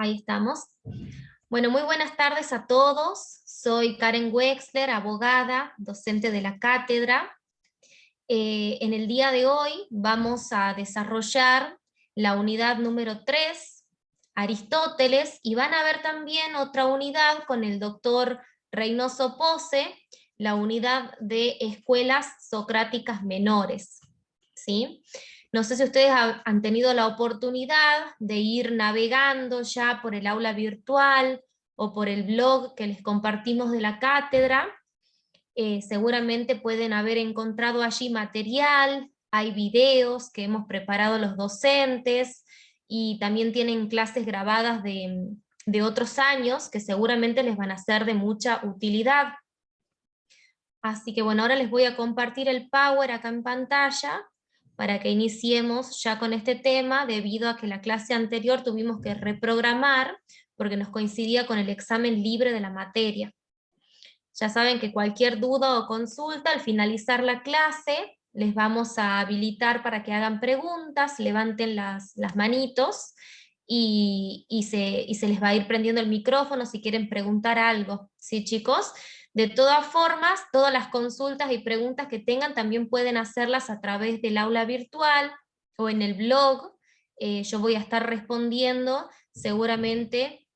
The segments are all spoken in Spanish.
Ahí estamos. Bueno, muy buenas tardes a todos. Soy Karen Wexler, abogada, docente de la cátedra. En el día de hoy vamos a desarrollar la unidad número 3, Aristóteles, y van a ver también otra unidad con el doctor Reynoso Pose, la unidad de escuelas socráticas menores, ¿sí? No sé si ustedes han tenido la oportunidad de ir navegando ya por el aula virtual o por el blog que les compartimos de la cátedra. Seguramente pueden haber encontrado allí material, hay videos que hemos preparado los docentes, y también tienen clases grabadas de otros años que seguramente les van a ser de mucha utilidad. Así que bueno, ahora les voy a compartir el Power acá en pantalla, para que iniciemos ya con este tema, debido a que la clase anterior tuvimos que reprogramar, porque nos coincidía con el examen libre de la materia. Ya saben que cualquier duda o consulta, al finalizar la clase, les vamos a habilitar para que hagan preguntas, levanten las manitos, y se les va a ir prendiendo el micrófono si quieren preguntar algo, ¿sí, chicos? De todas formas, todas las consultas y preguntas que tengan también pueden hacerlas a través del aula virtual o en el blog. Yo voy a estar respondiendo seguramente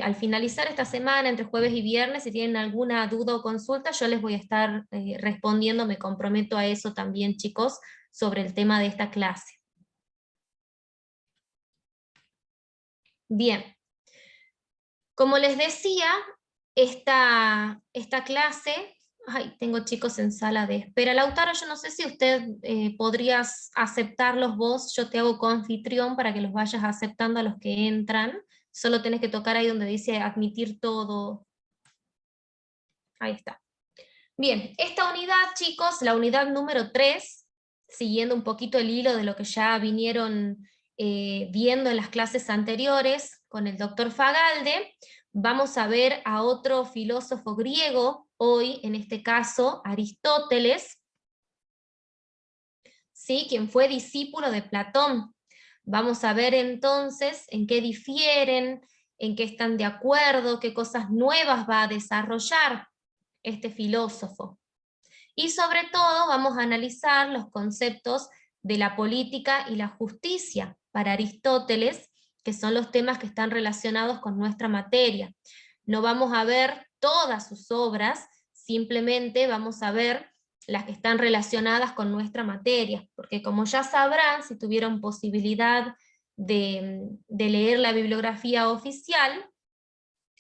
al finalizar esta semana, entre jueves y viernes. Si tienen alguna duda o consulta, yo les voy a estar respondiendo, me comprometo a eso también, chicos, sobre el tema de esta clase. Bien, como les decía, esta clase, ay, tengo chicos en sala de espera. Lautaro, yo no sé si usted podrías aceptarlos vos, yo te hago coanfitrión para que los vayas aceptando a los que entran. Solo tenés que tocar ahí donde dice admitir todo. Ahí está. Bien, esta unidad, chicos, la unidad número 3, siguiendo un poquito el hilo de lo que ya vinieron viendo en las clases anteriores con el doctor Fagalde, vamos a ver a otro filósofo griego, hoy en este caso Aristóteles, ¿sí? Quien fue discípulo de Platón. Vamos a ver entonces en qué difieren, en qué están de acuerdo, qué cosas nuevas va a desarrollar este filósofo. Y sobre todo vamos a analizar los conceptos de la política y la justicia para Aristóteles, que son los temas que están relacionados con nuestra materia. No vamos a ver todas sus obras, simplemente vamos a ver las que están relacionadas con nuestra materia, porque como ya sabrán, si tuvieron posibilidad de leer la bibliografía oficial,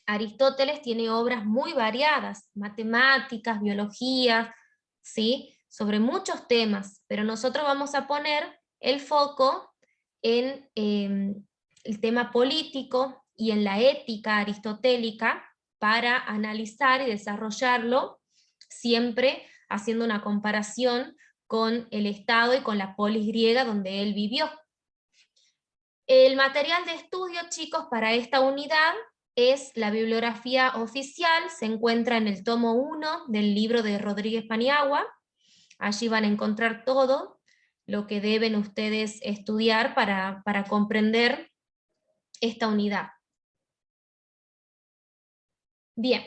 Aristóteles tiene obras muy variadas, matemáticas, biología, ¿sí? Sobre muchos temas, pero nosotros vamos a poner el foco en el tema político y en la ética aristotélica, para analizar y desarrollarlo, siempre haciendo una comparación con el Estado y con la polis griega donde él vivió. El material de estudio, chicos, para esta unidad es la bibliografía oficial, se encuentra en el tomo 1 del libro de Rodríguez Paniagua. Allí van a encontrar todo lo que deben ustedes estudiar para comprender esta unidad. Bien,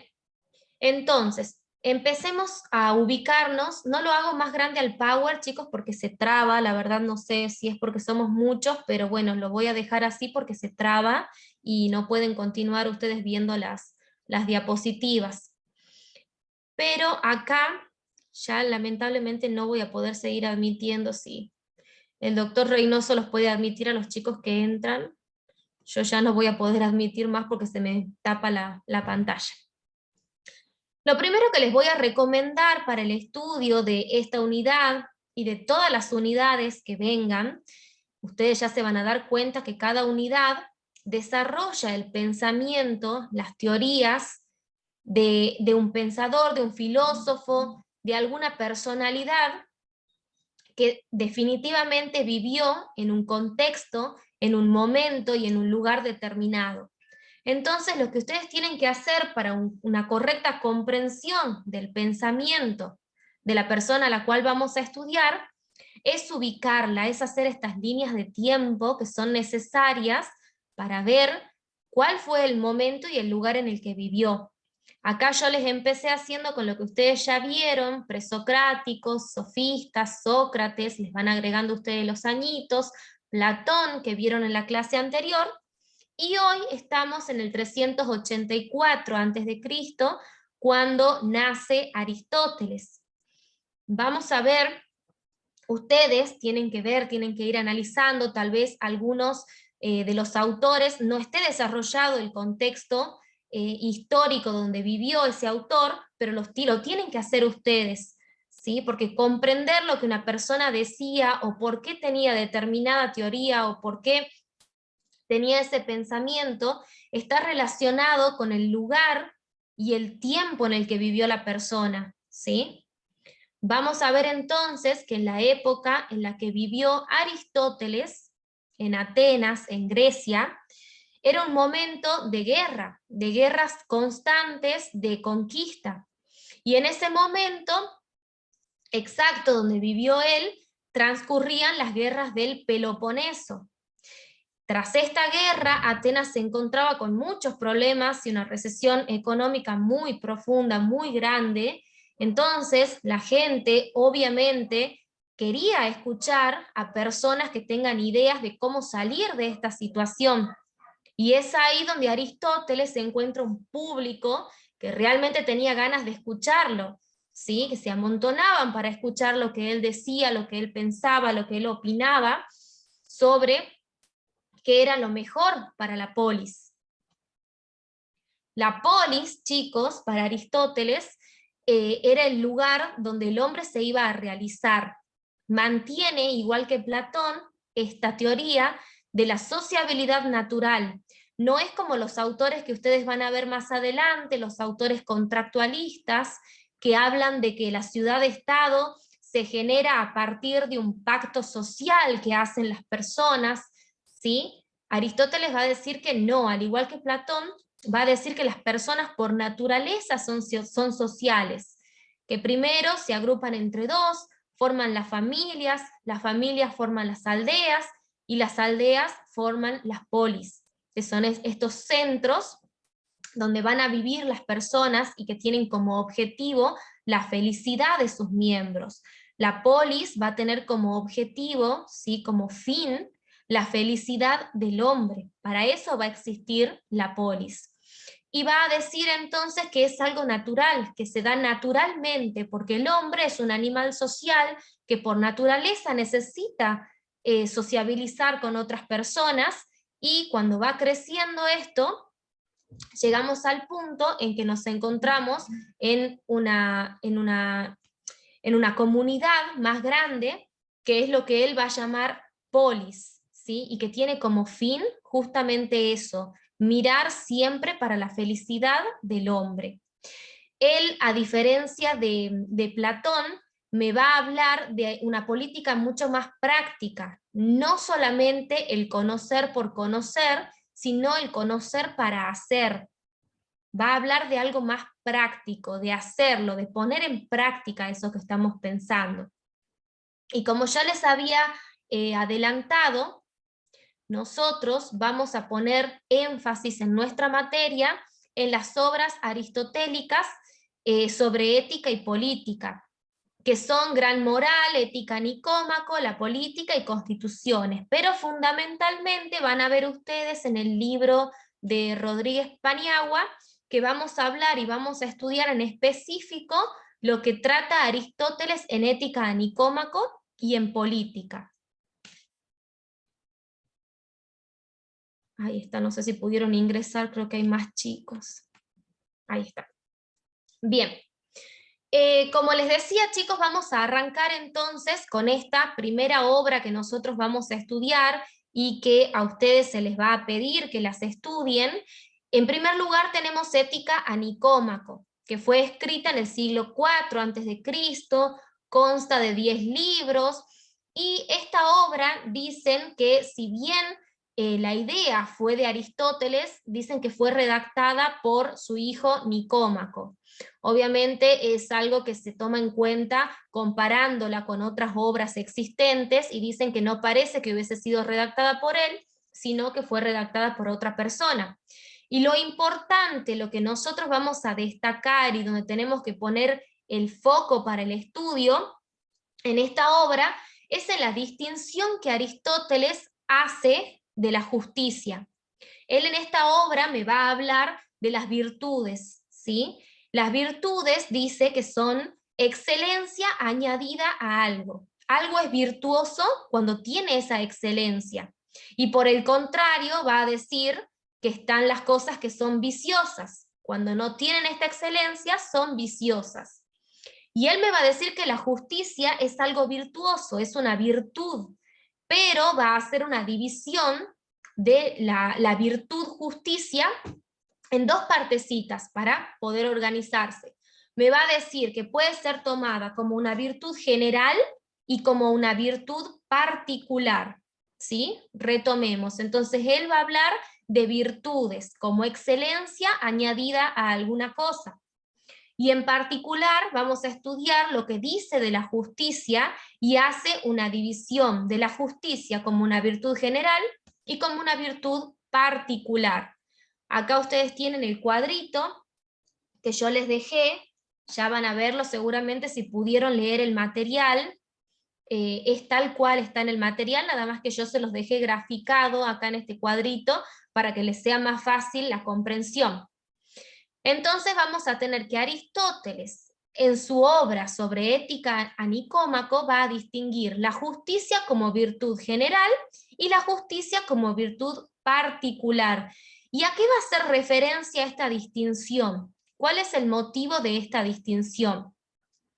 entonces, empecemos a ubicarnos. No lo hago más grande al Power, chicos, porque se traba. La verdad no sé si es porque somos muchos, pero bueno, lo voy a dejar así porque se traba y no pueden continuar ustedes viendo las diapositivas. Pero acá ya lamentablemente no voy a poder seguir admitiendo. Si el doctor Reynoso los puede admitir a los chicos que entran, yo ya no voy a poder admitir más porque se me tapa la pantalla. Lo primero que les voy a recomendar para el estudio de esta unidad y de todas las unidades que vengan, ustedes ya se van a dar cuenta que cada unidad desarrolla el pensamiento, las teorías de un pensador, de un filósofo, de alguna personalidad que definitivamente vivió en un contexto, en un momento y en un lugar determinado. Entonces, lo que ustedes tienen que hacer para una correcta comprensión del pensamiento de la persona a la cual vamos a estudiar, es ubicarla, es hacer estas líneas de tiempo que son necesarias para ver cuál fue el momento y el lugar en el que vivió. Acá yo les empecé haciendo con lo que ustedes ya vieron, presocráticos, sofistas, Sócrates, les van agregando ustedes los añitos, Platón, que vieron en la clase anterior, y hoy estamos en el 384 a.C., cuando nace Aristóteles. Vamos a ver, ustedes tienen que ver, tienen que ir analizando, tal vez algunos de los autores no esté desarrollado el contexto histórico donde vivió ese autor, pero lo tienen que hacer ustedes, ¿sí? Porque comprender lo que una persona decía, o por qué tenía determinada teoría, o por qué tenía ese pensamiento, está relacionado con el lugar y el tiempo en el que vivió la persona, ¿sí? Vamos a ver entonces que en la época en la que vivió Aristóteles, en Atenas, en Grecia, era un momento de guerra, de guerras constantes, de conquista. Y en ese momento exacto donde vivió él, transcurrían las guerras del Peloponeso. Tras esta guerra, Atenas se encontraba con muchos problemas y una recesión económica muy profunda, muy grande. Entonces, la gente obviamente quería escuchar a personas que tengan ideas de cómo salir de esta situación. Y es ahí donde Aristóteles se encuentra un público que realmente tenía ganas de escucharlo, ¿sí? Que se amontonaban para escuchar lo que él decía, lo que él pensaba, lo que él opinaba sobre qué era lo mejor para la polis. La polis, chicos, para Aristóteles, era el lugar donde el hombre se iba a realizar. Mantiene, igual que Platón, esta teoría de la sociabilidad natural. No es como los autores que ustedes van a ver más adelante, los autores contractualistas, que hablan de que la ciudad-estado se genera a partir de un pacto social que hacen las personas, ¿sí? Aristóteles va a decir que no, al igual que Platón, va a decir que las personas por naturaleza son sociales, que primero se agrupan entre dos, forman las familias forman las aldeas, y las aldeas forman las polis, que son estos centros donde van a vivir las personas y que tienen como objetivo la felicidad de sus miembros. La polis va a tener como objetivo, ¿sí? Como fin, la felicidad del hombre. Para eso va a existir la polis. Y va a decir entonces que es algo natural, que se da naturalmente, porque el hombre es un animal social que por naturaleza necesita sociabilizar con otras personas, y cuando va creciendo esto, llegamos al punto en que nos encontramos en una comunidad más grande, que es lo que él va a llamar polis, ¿sí? Y que tiene como fin justamente eso, mirar siempre para la felicidad del hombre. Él, a diferencia de Platón, me va a hablar de una política mucho más práctica, no solamente el conocer por conocer, sino el conocer para hacer. Va a hablar de algo más práctico, de hacerlo, de poner en práctica eso que estamos pensando. Y como ya les había adelantado, nosotros vamos a poner énfasis en nuestra materia en las obras aristotélicas sobre ética y política, que son Gran Moral, Ética Nicómaco, La Política y Constituciones, pero fundamentalmente van a ver ustedes en el libro de Rodríguez Paniagua, que vamos a hablar y vamos a estudiar en específico lo que trata Aristóteles en Ética a Nicómaco y en Política. Ahí está, no sé si pudieron ingresar, creo que hay más chicos. Ahí está. Bien. Como les decía, chicos, vamos a arrancar entonces con esta primera obra que nosotros vamos a estudiar y que a ustedes se les va a pedir que las estudien. En primer lugar tenemos Ética a Nicómaco, que fue escrita en el siglo IV a.C., consta de 10 libros, y esta obra dicen que si bien la idea fue de Aristóteles, dicen que fue redactada por su hijo Nicómaco. Obviamente es algo que se toma en cuenta comparándola con otras obras existentes, y dicen que no parece que hubiese sido redactada por él, sino que fue redactada por otra persona. Y lo importante, lo que nosotros vamos a destacar y donde tenemos que poner el foco para el estudio en esta obra, es en la distinción que Aristóteles hace de la justicia. Él en esta obra me va a hablar de las virtudes, ¿sí? Las virtudes dice que son excelencia añadida a algo. Algo es virtuoso cuando tiene esa excelencia. Y por el contrario va a decir que están las cosas que son viciosas. Cuando no tienen esta excelencia son viciosas. Y él me va a decir que la justicia es algo virtuoso, es una virtud, pero va a hacer una división de la virtud justicia en dos partecitas para poder organizarse. Me va a decir que puede ser tomada como una virtud general y como una virtud particular, ¿sí? Retomemos. Entonces él va a hablar de virtudes como excelencia añadida a alguna cosa. Y en particular vamos a estudiar lo que dice de la justicia y hace una división de la justicia como una virtud general y como una virtud particular. Acá ustedes tienen el cuadrito que yo les dejé, ya van a verlo seguramente si pudieron leer el material, es tal cual está en el material, nada más que yo se los dejé graficado acá en este cuadrito para que les sea más fácil la comprensión. Entonces vamos a tener que Aristóteles, en su obra sobre ética a Nicómaco, va a distinguir la justicia como virtud general y la justicia como virtud particular. ¿Y a qué va a hacer referencia esta distinción? ¿Cuál es el motivo de esta distinción?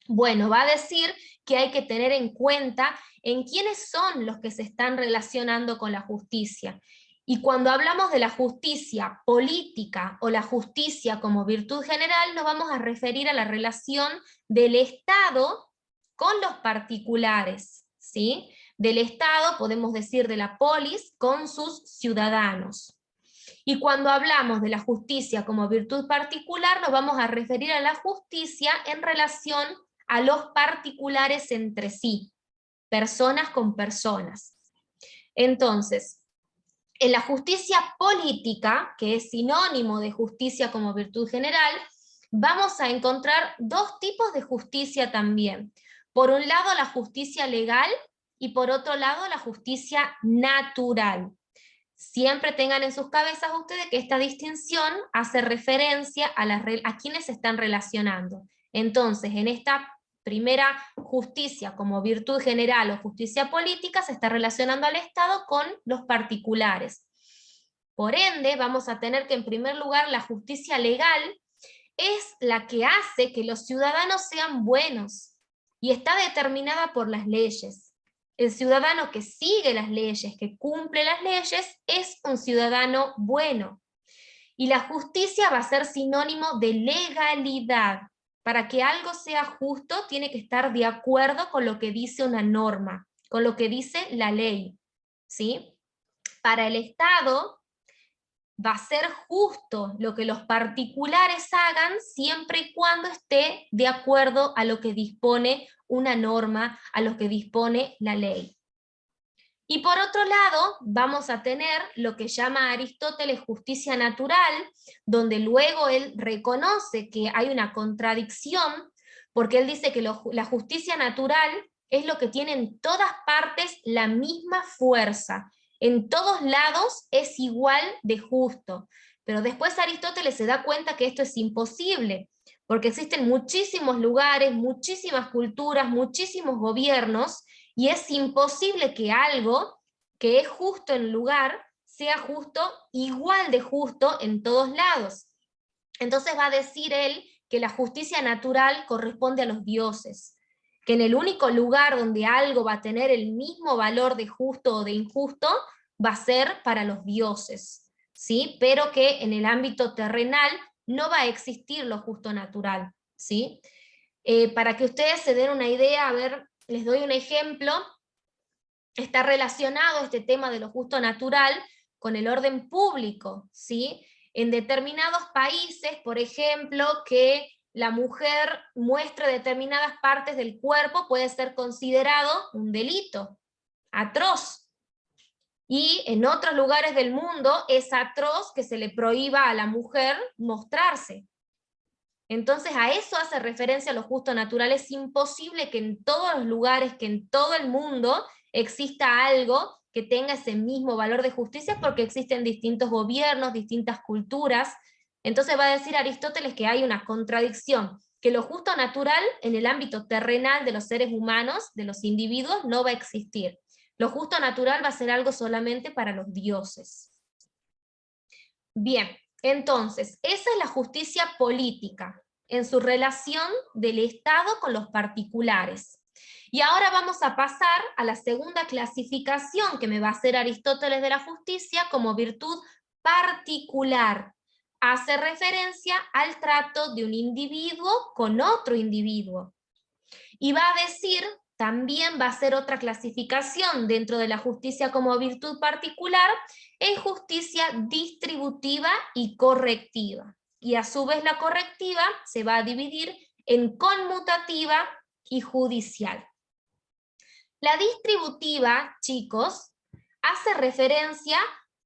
Bueno, va a decir que hay que tener en cuenta en quiénes son los que se están relacionando con la justicia. Y cuando hablamos de la justicia política o la justicia como virtud general, nos vamos a referir a la relación del Estado con los particulares, ¿sí? Del Estado, podemos decir de la polis, con sus ciudadanos. Y cuando hablamos de la justicia como virtud particular, nos vamos a referir a la justicia en relación a los particulares entre sí, personas con personas. Entonces, en la justicia política, que es sinónimo de justicia como virtud general, vamos a encontrar dos tipos de justicia también. Por un lado, la justicia legal y por otro lado, la justicia natural. Siempre tengan en sus cabezas ustedes que esta distinción hace referencia a quienes se están relacionando. Entonces, en esta primera justicia como virtud general o justicia política se está relacionando al Estado con los particulares. Por ende, vamos a tener que en primer lugar la justicia legal es la que hace que los ciudadanos sean buenos y está determinada por las leyes. El ciudadano que sigue las leyes, que cumple las leyes, es un ciudadano bueno. Y la justicia va a ser sinónimo de legalidad. Para que algo sea justo, tiene que estar de acuerdo con lo que dice una norma, con lo que dice la ley, ¿sí? Para el Estado va a ser justo lo que los particulares hagan siempre y cuando esté de acuerdo a lo que dispone una norma, a lo que dispone la ley. Y por otro lado, vamos a tener lo que llama Aristóteles justicia natural, donde luego él reconoce que hay una contradicción, porque él dice que la justicia natural es lo que tiene en todas partes la misma fuerza, en todos lados es igual de justo. Pero después Aristóteles se da cuenta que esto es imposible, porque existen muchísimos lugares, muchísimas culturas, muchísimos gobiernos, y es imposible que algo que es justo en un lugar sea justo, igual de justo en todos lados. Entonces va a decir él que la justicia natural corresponde a los dioses, que en el único lugar donde algo va a tener el mismo valor de justo o de injusto va a ser para los dioses, ¿sí? Pero que en el ámbito terrenal no va a existir lo justo natural, ¿sí? Para que ustedes se den una idea, a ver, les doy un ejemplo. Está relacionado este tema de lo justo natural con el orden público, ¿sí? En determinados países, por ejemplo, que la mujer muestre determinadas partes del cuerpo puede ser considerado un delito atroz. Y en otros lugares del mundo es atroz que se le prohíba a la mujer mostrarse. Entonces a eso hace referencia lo justo natural. Es imposible que en todos los lugares, que en todo el mundo exista algo que tenga ese mismo valor de justicia, porque existen distintos gobiernos, distintas culturas. Entonces va a decir Aristóteles que hay una contradicción, que lo justo natural en el ámbito terrenal de los seres humanos, de los individuos, no va a existir. Lo justo natural va a ser algo solamente para los dioses. Bien, entonces, esa es la justicia política, en su relación del Estado con los particulares. Y ahora vamos a pasar a la segunda clasificación que me va a hacer Aristóteles de la justicia como virtud particular. Hace referencia al trato de un individuo con otro individuo. Y va a decir, también va a ser otra clasificación dentro de la justicia como virtud particular, en justicia distributiva y correctiva. Y a su vez la correctiva se va a dividir en conmutativa y judicial. La distributiva, chicos, hace referencia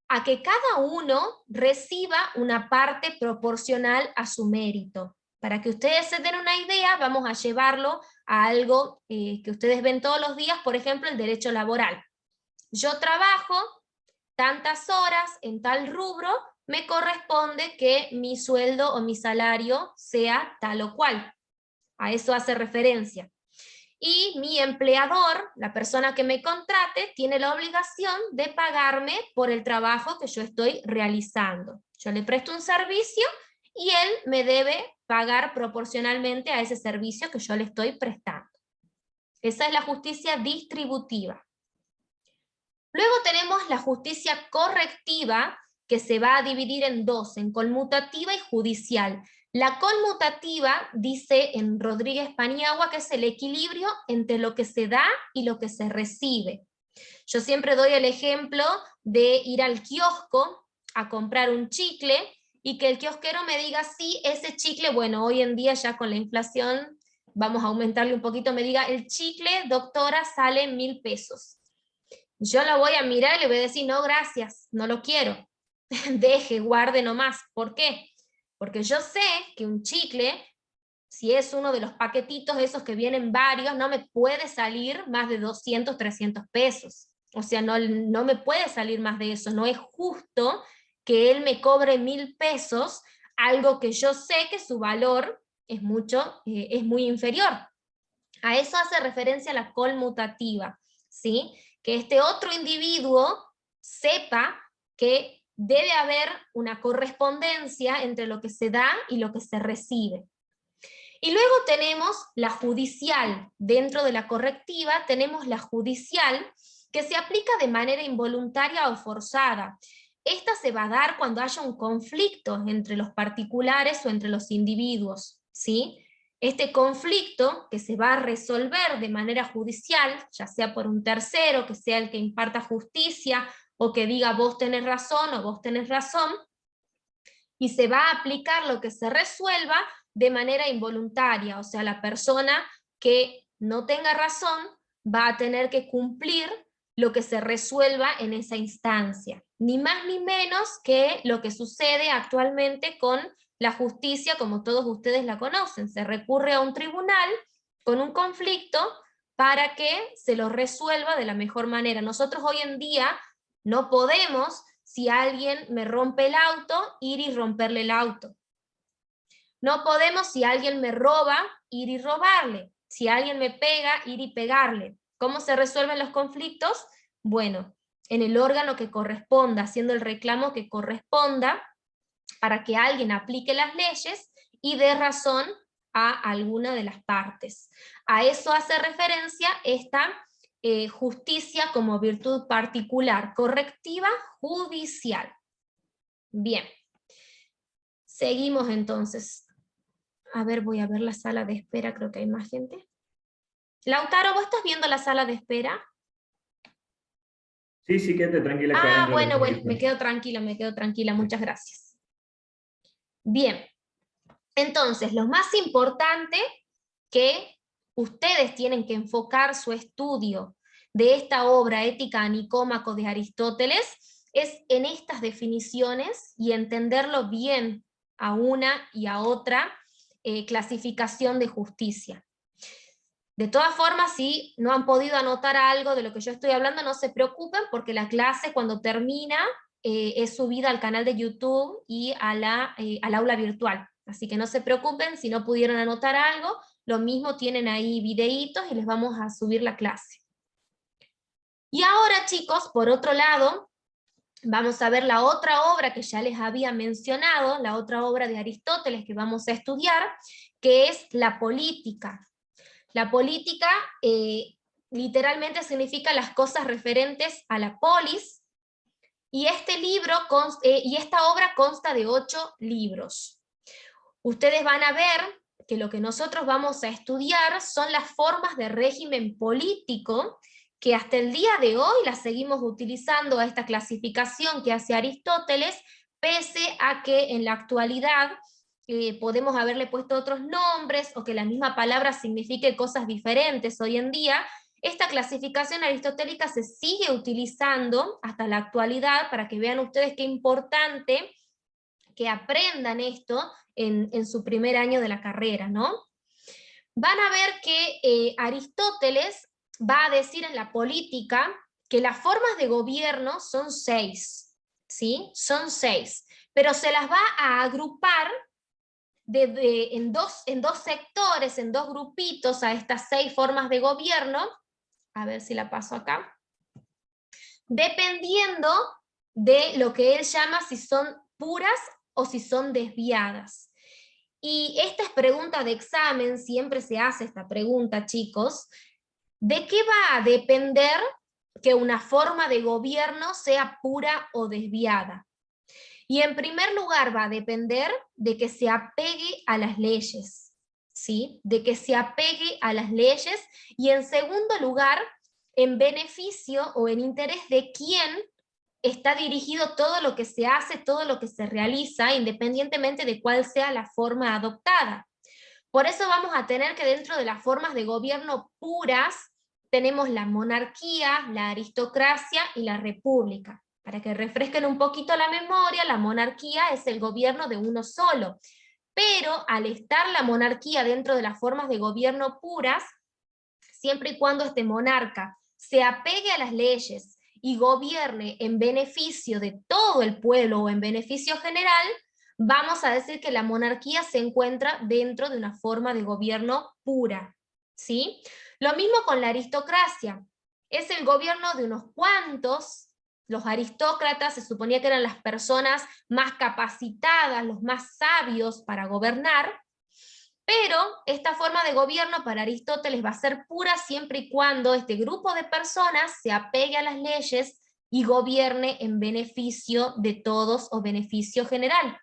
a que cada uno reciba una parte proporcional a su mérito. Para que ustedes se den una idea, vamos a llevarlo a algo que ustedes ven todos los días, por ejemplo, el derecho laboral. Yo trabajo tantas horas en tal rubro, me corresponde que mi sueldo o mi salario sea tal o cual. A eso hace referencia. Y mi empleador, la persona que me contrate, tiene la obligación de pagarme por el trabajo que yo estoy realizando. Yo le presto un servicio y él me debe pagar proporcionalmente a ese servicio que yo le estoy prestando. Esa es la justicia distributiva. Luego tenemos la justicia correctiva, que se va a dividir en dos, en conmutativa y judicial. La conmutativa, dice en Rodríguez Paniagua, que es el equilibrio entre lo que se da y lo que se recibe. Yo siempre doy el ejemplo de ir al kiosco a comprar un chicle y que el kiosquero me diga, sí, ese chicle, bueno, hoy en día ya con la inflación vamos a aumentarle un poquito, me diga, el chicle, doctora, sale 1.000 pesos. Yo la voy a mirar y le voy a decir, no, gracias, no lo quiero. Deje, guarde nomás. ¿Por qué? Porque yo sé que un chicle, si es uno de los paquetitos esos que vienen varios, no me puede salir más de 200, 300 pesos. O sea, no me puede salir más de eso. No es justo que él me cobre 1.000 pesos, algo que yo sé que su valor es muy inferior. A eso hace referencia la conmutativa, ¿sí? Que este otro individuo sepa que debe haber una correspondencia entre lo que se da y lo que se recibe. Y luego tenemos la judicial. Dentro de la correctiva tenemos la judicial, que se aplica de manera involuntaria o forzada. Esta se va a dar cuando haya un conflicto entre los particulares o entre los individuos, ¿sí? Este conflicto que se va a resolver de manera judicial, ya sea por un tercero, que sea el que imparta justicia, o que diga vos tenés razón o vos tenés razón, y se va a aplicar lo que se resuelva de manera involuntaria, o sea, la persona que no tenga razón va a tener que cumplir lo que se resuelva en esa instancia, ni más ni menos que lo que sucede actualmente con la justicia, como todos ustedes la conocen. Se recurre a un tribunal con un conflicto para que se lo resuelva de la mejor manera. Nosotros hoy en día no podemos, si alguien me rompe el auto, ir y romperle el auto. No podemos, si alguien me roba, ir y robarle. Si alguien me pega, ir y pegarle. ¿Cómo se resuelven los conflictos? Bueno, en el órgano que corresponda, haciendo el reclamo que corresponda, para que alguien aplique las leyes y dé razón a alguna de las partes. A eso hace referencia esta justicia como virtud particular, correctiva, judicial. Bien, seguimos entonces. A ver, voy a ver la sala de espera, creo que hay más gente. Lautaro, ¿vos estás viendo la sala de espera? Sí, sí, quédate tranquila, Karen. Bueno, me quedo tranquila, muchas gracias. Bien, entonces, lo más importante que ustedes tienen que enfocar su estudio de esta obra Ética a Nicómaco de Aristóteles es en estas definiciones y entenderlo bien a una y a otra clasificación de justicia. De todas formas, si no han podido anotar algo de lo que yo estoy hablando, no se preocupen, porque la clase cuando termina es subida al canal de YouTube y al aula virtual. Así que no se preocupen si no pudieron anotar algo, lo mismo tienen ahí videitos y les vamos a subir la clase. Y ahora, chicos, por otro lado, vamos a ver la otra obra que ya les había mencionado, la otra obra de Aristóteles que vamos a estudiar, que es la política. La política literalmente significa las cosas referentes a la polis, y esta obra consta de 8 libros. Ustedes van a ver que lo que nosotros vamos a estudiar son las formas de régimen político, que hasta el día de hoy las seguimos utilizando a esta clasificación que hace Aristóteles, pese a que en la actualidad podemos haberle puesto otros nombres, o que la misma palabra signifique cosas diferentes hoy en día. Esta clasificación aristotélica se sigue utilizando hasta la actualidad, para que vean ustedes qué importante que aprendan esto en su primer año de la carrera, ¿no? Van a ver que Aristóteles va a decir en la política que las formas de gobierno son 6, ¿sí? Son 6, pero se las va a agrupar en dos sectores, en 2 grupitos, a estas 6 formas de gobierno. A ver si la paso acá. Dependiendo de lo que él llama si son puras o si son desviadas. Y esta es pregunta de examen, siempre se hace esta pregunta, chicos. ¿De qué va a depender que una forma de gobierno sea pura o desviada? Y en primer lugar va a depender de que se apegue a las leyes, ¿sí? De que se apegue a las leyes, y en segundo lugar, en beneficio o en interés de quién está dirigido todo lo que se hace, todo lo que se realiza, independientemente de cuál sea la forma adoptada. Por eso vamos a tener que dentro de las formas de gobierno puras, tenemos la monarquía, la aristocracia y la república. Para que refresquen un poquito la memoria, la monarquía es el gobierno de uno solo, pero al estar la monarquía dentro de las formas de gobierno puras, siempre y cuando este monarca se apegue a las leyes y gobierne en beneficio de todo el pueblo o en beneficio general, vamos a decir que la monarquía se encuentra dentro de una forma de gobierno pura, ¿sí? Lo mismo con la aristocracia, es el gobierno de unos cuantos. Los aristócratas se suponía que eran las personas más capacitadas, los más sabios para gobernar, pero esta forma de gobierno para Aristóteles va a ser pura siempre y cuando este grupo de personas se apegue a las leyes y gobierne en beneficio de todos o beneficio general.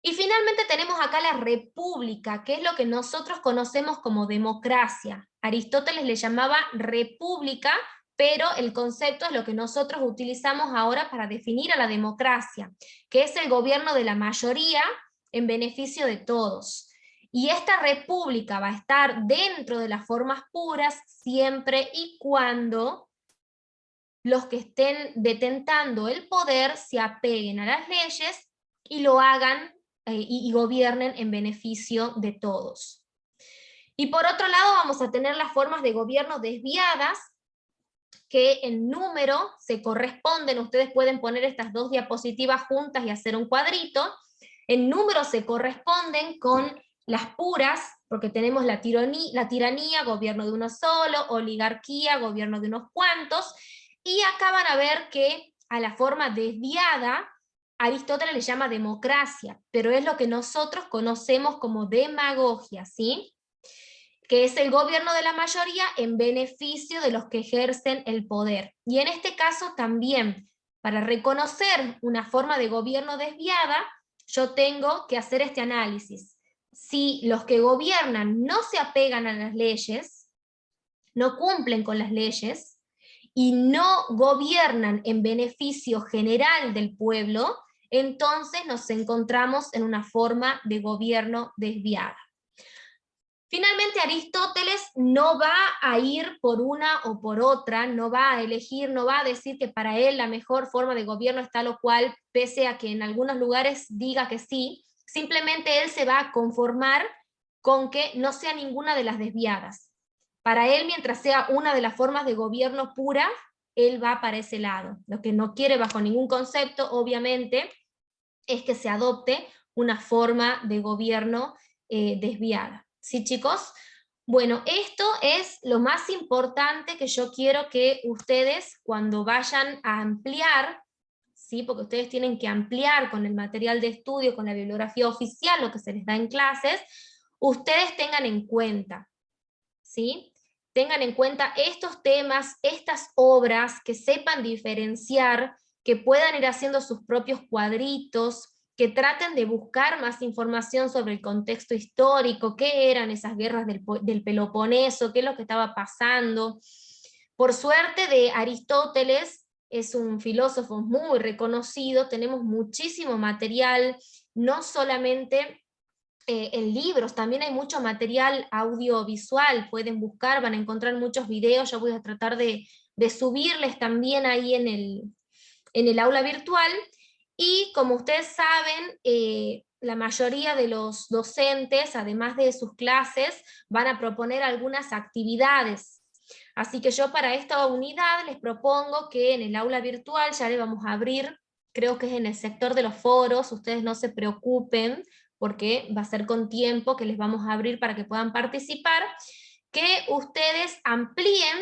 Y finalmente tenemos acá la república, que es lo que nosotros conocemos como democracia. Aristóteles le llamaba república, pero el concepto es lo que nosotros utilizamos ahora para definir a la democracia, que es el gobierno de la mayoría en beneficio de todos. Y esta república va a estar dentro de las formas puras siempre y cuando los que estén detentando el poder se apeguen a las leyes y lo hagan y gobiernen en beneficio de todos. Y por otro lado vamos a tener las formas de gobierno desviadas, que en número se corresponden. Ustedes pueden poner estas 2 diapositivas juntas y hacer un cuadrito. En número se corresponden con las puras, porque tenemos la tiranía, gobierno de uno solo, oligarquía, gobierno de unos cuantos, y acá van a ver que a la forma desviada Aristóteles le llama democracia, pero es lo que nosotros conocemos como demagogia, ¿sí? Que es el gobierno de la mayoría en beneficio de los que ejercen el poder. Y en este caso también, para reconocer una forma de gobierno desviada, yo tengo que hacer este análisis. Si los que gobiernan no se apegan a las leyes, no cumplen con las leyes, y no gobiernan en beneficio general del pueblo, entonces nos encontramos en una forma de gobierno desviada. Finalmente, Aristóteles no va a ir por una o por otra, no va a elegir, no va a decir que para él la mejor forma de gobierno es tal o cual, pese a que en algunos lugares diga que sí, simplemente él se va a conformar con que no sea ninguna de las desviadas. Para él, mientras sea una de las formas de gobierno pura, él va para ese lado. Lo que no quiere bajo ningún concepto, obviamente, es que se adopte una forma de gobierno desviada. ¿Sí, chicos? Bueno, esto es lo más importante que yo quiero que ustedes, cuando vayan a ampliar, ¿sí? Porque ustedes tienen que ampliar con el material de estudio, con la bibliografía oficial, lo que se les da en clases, ustedes tengan en cuenta, ¿sí? Tengan en cuenta estos temas, estas obras, que sepan diferenciar, que puedan ir haciendo sus propios cuadritos, que traten de buscar más información sobre el contexto histórico, qué eran esas guerras del Peloponeso, qué es lo que estaba pasando. Por suerte de Aristóteles, es un filósofo muy reconocido, tenemos muchísimo material, no solamente en libros, también hay mucho material audiovisual, pueden buscar, van a encontrar muchos videos, yo voy a tratar de subirles también ahí en el aula virtual, y como ustedes saben, la mayoría de los docentes, además de sus clases, van a proponer algunas actividades. Así que yo para esta unidad les propongo que en el aula virtual ya le vamos a abrir, creo que es en el sector de los foros, ustedes no se preocupen, porque va a ser con tiempo que les vamos a abrir para que puedan participar, que ustedes amplíen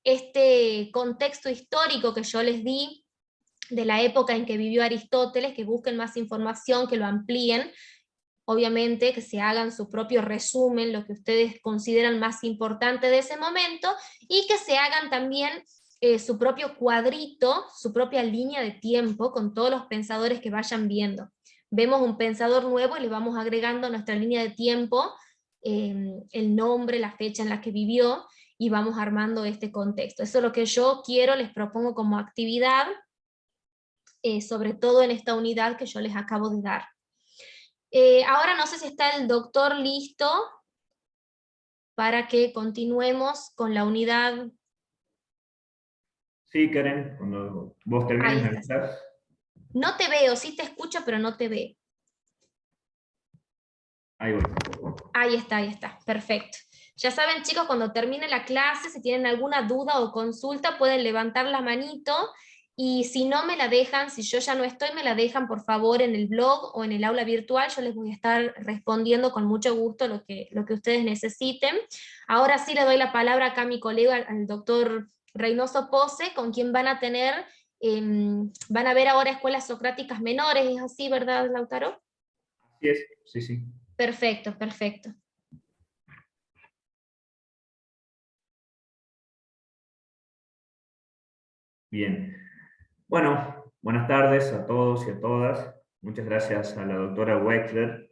este contexto histórico que yo les di de la época en que vivió Aristóteles, que busquen más información, que lo amplíen, obviamente que se hagan su propio resumen, lo que ustedes consideran más importante de ese momento, y que se hagan también su propio cuadrito, su propia línea de tiempo con todos los pensadores que vayan viendo. Vemos un pensador nuevo y le vamos agregando a nuestra línea de tiempo el nombre, la fecha en la que vivió, y vamos armando este contexto. Eso es lo que yo quiero, les propongo como actividad, sobre todo en esta unidad que yo les acabo de dar. Ahora no sé si está el doctor listo para que continuemos con la unidad. Sí, Karen, cuando vos Ahí termines me estás. avisás. No te veo, sí te escucho, pero no te veo. Ahí voy. Ahí está, perfecto. Ya saben, chicos, cuando termine la clase, si tienen alguna duda o consulta, pueden levantar la manito, y si no me la dejan, si yo ya no estoy, me la dejan por favor en el blog o en el aula virtual, yo les voy a estar respondiendo con mucho gusto lo que ustedes necesiten. Ahora sí le doy la palabra acá a mi colega, al doctor Reynoso Pose, con quien van a tener, van a ver ahora escuelas socráticas menores, ¿es así, verdad, Lautaro? Así es, sí, sí. Perfecto, perfecto. Bien. Bueno, buenas tardes a todos y a todas. Muchas gracias a la doctora Wexler.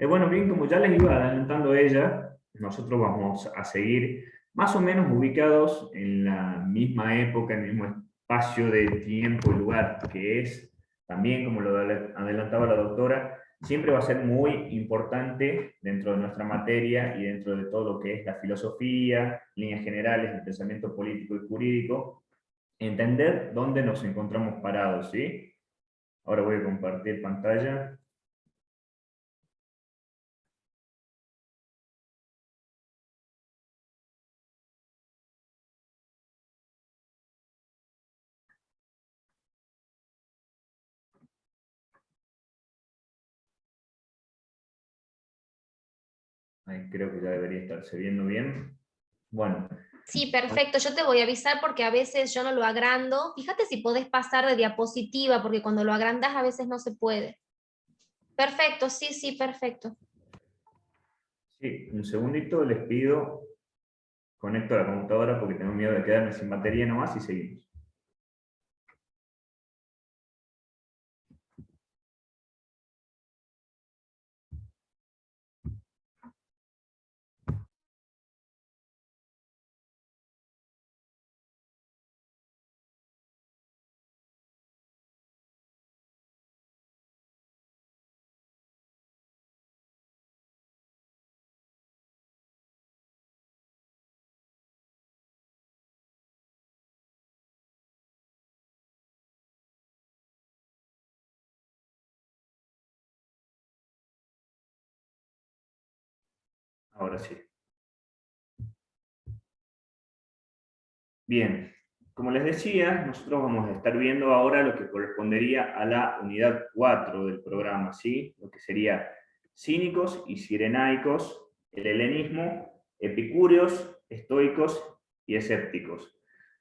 Bueno, bien, como ya les iba adelantando ella, nosotros vamos a seguir más o menos ubicados en la misma época, en el mismo espacio de tiempo y lugar, que es también, como lo adelantaba la doctora, siempre va a ser muy importante dentro de nuestra materia y dentro de todo lo que es la filosofía, líneas generales, el pensamiento político y jurídico, entender dónde nos encontramos parados, ¿sí? Ahora voy a compartir pantalla. Ahí creo que ya debería estarse viendo bien. Bueno, Sí, perfecto. Yo te voy a avisar porque a veces yo no lo agrando. Fíjate si podés pasar de diapositiva, porque cuando lo agrandas a veces no se puede. Perfecto, sí, sí, perfecto. sí, un segundito les pido, conecto la computadora porque tengo miedo de quedarme sin batería nomás y seguimos. Ahora sí. Bien, como les decía, nosotros vamos a estar viendo ahora lo que correspondería a la unidad 4 del programa, ¿sí? Lo que sería cínicos y cirenaicos, el helenismo, epicúreos, estoicos y escépticos.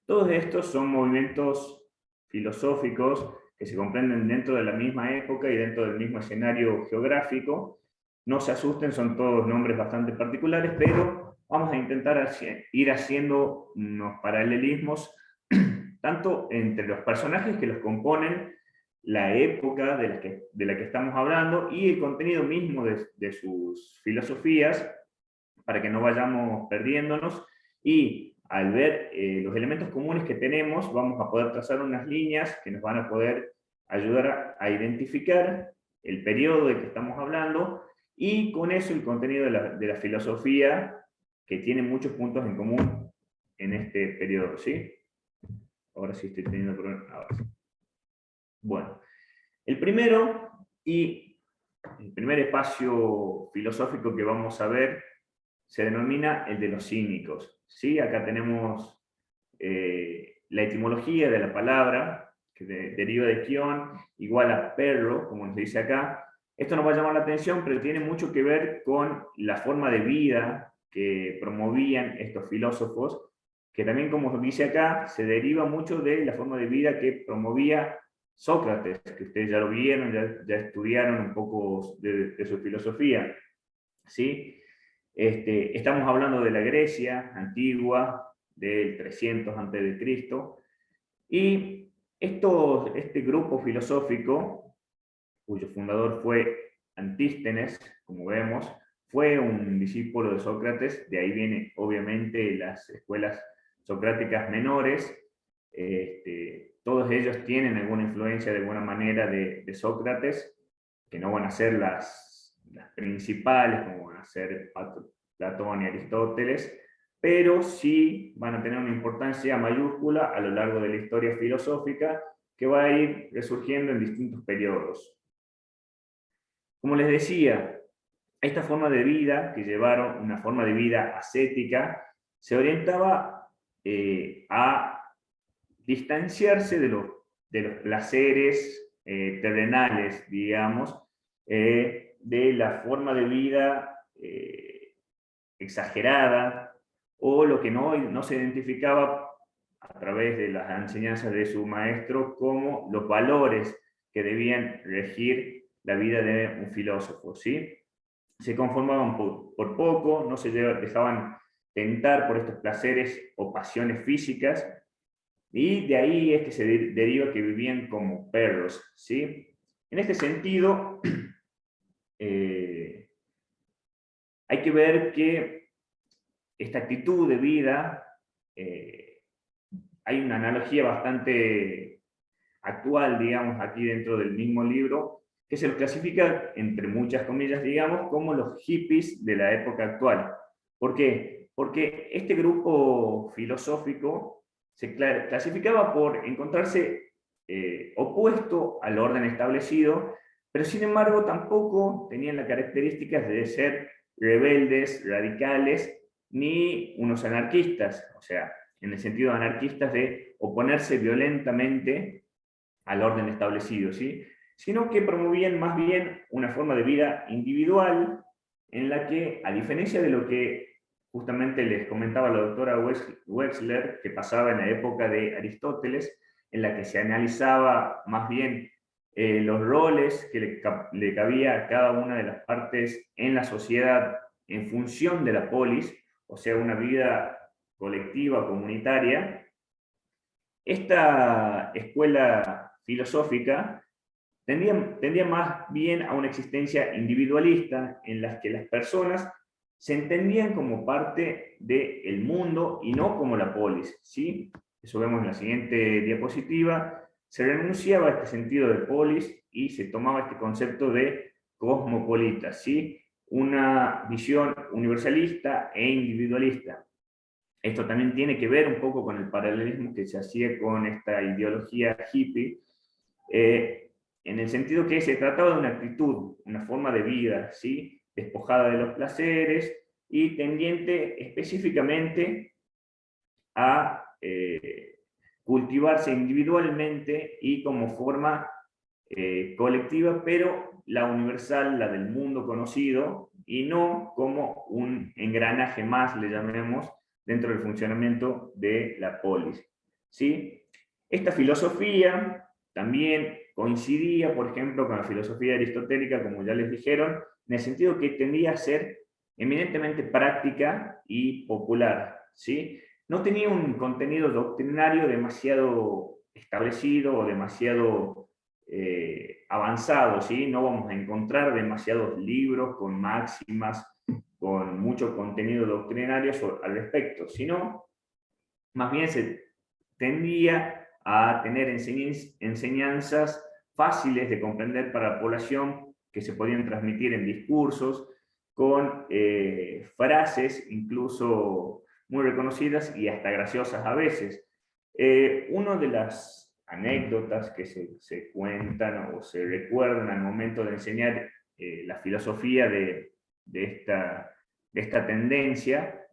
Todos estos son movimientos filosóficos que se comprenden dentro de la misma época y dentro del mismo escenario geográfico. No se asusten, son todos nombres bastante particulares, pero vamos a intentar ir haciendo unos paralelismos tanto entre los personajes que los componen, la época de la que estamos hablando y el contenido mismo de sus filosofías, para que no vayamos perdiéndonos, y al ver los elementos comunes que tenemos, vamos a poder trazar unas líneas que nos van a poder ayudar a identificar el periodo del que estamos hablando, y con eso el contenido de la filosofía, que tiene muchos puntos en común en este periodo, ¿sí? Ahora sí estoy teniendo problemas. Ahora sí. Bueno, el primero y el primer espacio filosófico que vamos a ver se denomina el de los cínicos, ¿sí? Acá tenemos la etimología de la palabra, que deriva de quión, igual a perro, como nos dice acá. Esto nos va a llamar la atención, pero tiene mucho que ver con la forma de vida que promovían estos filósofos, que también, como nos dice acá, se deriva mucho de la forma de vida que promovía Sócrates, que ustedes ya lo vieron, ya estudiaron un poco de su filosofía, ¿sí? Estamos hablando de la Grecia antigua, del 300 a.C., y este grupo filosófico, cuyo fundador fue Antístenes, como vemos, fue un discípulo de Sócrates. De ahí viene obviamente las escuelas socráticas menores. Todos ellos tienen alguna influencia de alguna manera de Sócrates, que no van a ser las principales, como van a ser Platón y Aristóteles, pero sí van a tener una importancia mayúscula a lo largo de la historia filosófica, que va a ir resurgiendo en distintos periodos. Como les decía, esta forma de vida que llevaron, una forma de vida ascética, se orientaba a distanciarse de los placeres terrenales, digamos, de la forma de vida exagerada, o lo que no se identificaba a través de las enseñanzas de su maestro como los valores que debían regir la vida de un filósofo, ¿sí? Se conformaban por poco, no se dejaban tentar por estos placeres o pasiones físicas, y de ahí es que se deriva que vivían como perros, ¿sí? En este sentido, hay que ver que esta actitud de vida, hay una analogía bastante actual, digamos, aquí dentro del mismo libro, que se los clasifica, entre muchas comillas, digamos, como los hippies de la época actual. ¿Por qué? Porque este grupo filosófico se clasificaba por encontrarse opuesto al orden establecido, pero sin embargo tampoco tenían las características de ser rebeldes, radicales, ni unos anarquistas, o sea, en el sentido de anarquistas de oponerse violentamente al orden establecido, ¿sí? Sino que promovían más bien una forma de vida individual en la que, a diferencia de lo que justamente les comentaba la doctora Wexler, que pasaba en la época de Aristóteles, en la que se analizaba más bien los roles que le cabía a cada una de las partes en la sociedad en función de la polis, o sea, una vida colectiva, comunitaria. Esta escuela filosófica tendía más bien a una existencia individualista en la que las personas se entendían como parte del mundo y no como la polis, ¿sí? Eso vemos en la siguiente diapositiva. Se renunciaba a este sentido de polis y se tomaba este concepto de cosmopolita, ¿sí? Una visión universalista e individualista. Esto también tiene que ver un poco con el paralelismo que se hacía con esta ideología hippie, en el sentido que se trataba de una actitud, una forma de vida, ¿sí? Despojada de los placeres, y tendiente específicamente a cultivarse individualmente y como forma colectiva, pero la universal, la del mundo conocido, y no como un engranaje más, le llamemos, dentro del funcionamiento de la polis. ¿Sí? Esta filosofía también coincidía, por ejemplo, con la filosofía aristotélica, como ya les dijeron, en el sentido que tendía a ser eminentemente práctica y popular. ¿Sí? No tenía un contenido doctrinario demasiado establecido o demasiado avanzado, ¿sí? No vamos a encontrar demasiados libros con máximas, con mucho contenido doctrinario al respecto, sino más bien se tendía a tener enseñanzas fáciles de comprender para la población, que se podían transmitir en discursos, con frases incluso muy reconocidas y hasta graciosas a veces. Una de las anécdotas que se cuentan o se recuerdan al momento de enseñar la filosofía de esta tendencia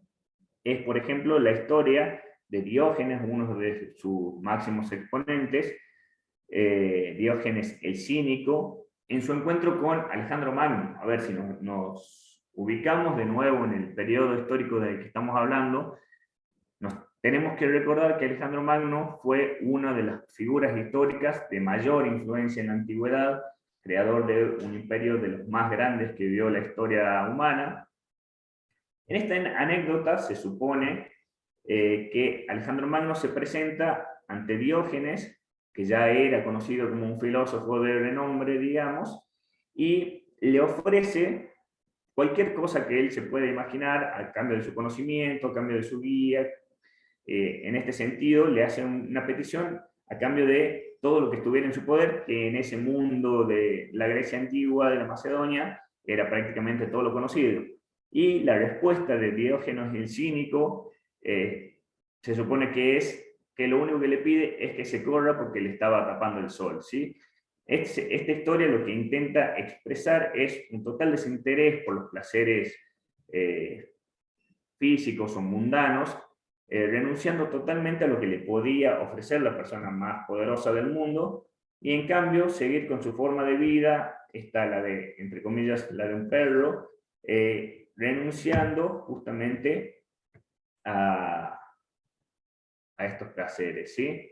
es, por ejemplo, la historia de Diógenes, uno de sus máximos exponentes, Diógenes el Cínico, en su encuentro con Alejandro Magno. A ver si nos ubicamos de nuevo en el periodo histórico del que estamos hablando. Tenemos que recordar que Alejandro Magno fue una de las figuras históricas de mayor influencia en la antigüedad, creador de un imperio de los más grandes que vio la historia humana. En esta anécdota se supone que Alejandro Magno se presenta ante Diógenes, que ya era conocido como un filósofo de renombre, digamos, y le ofrece cualquier cosa que él se pueda imaginar a cambio de su conocimiento, a cambio de su guía. En este sentido, le hace una petición a cambio de todo lo que estuviera en su poder, que en ese mundo de la Grecia antigua, de la Macedonia, era prácticamente todo lo conocido. Y la respuesta de Diógenes el Cínico se supone que es que lo único que le pide es que se corra porque le estaba tapando el sol, ¿sí? Esta historia lo que intenta expresar es un total desinterés por los placeres físicos o mundanos, renunciando totalmente a lo que le podía ofrecer la persona más poderosa del mundo, y en cambio seguir con su forma de vida, está la de, entre comillas, la de un perro, renunciando justamente a estos placeres, ¿sí?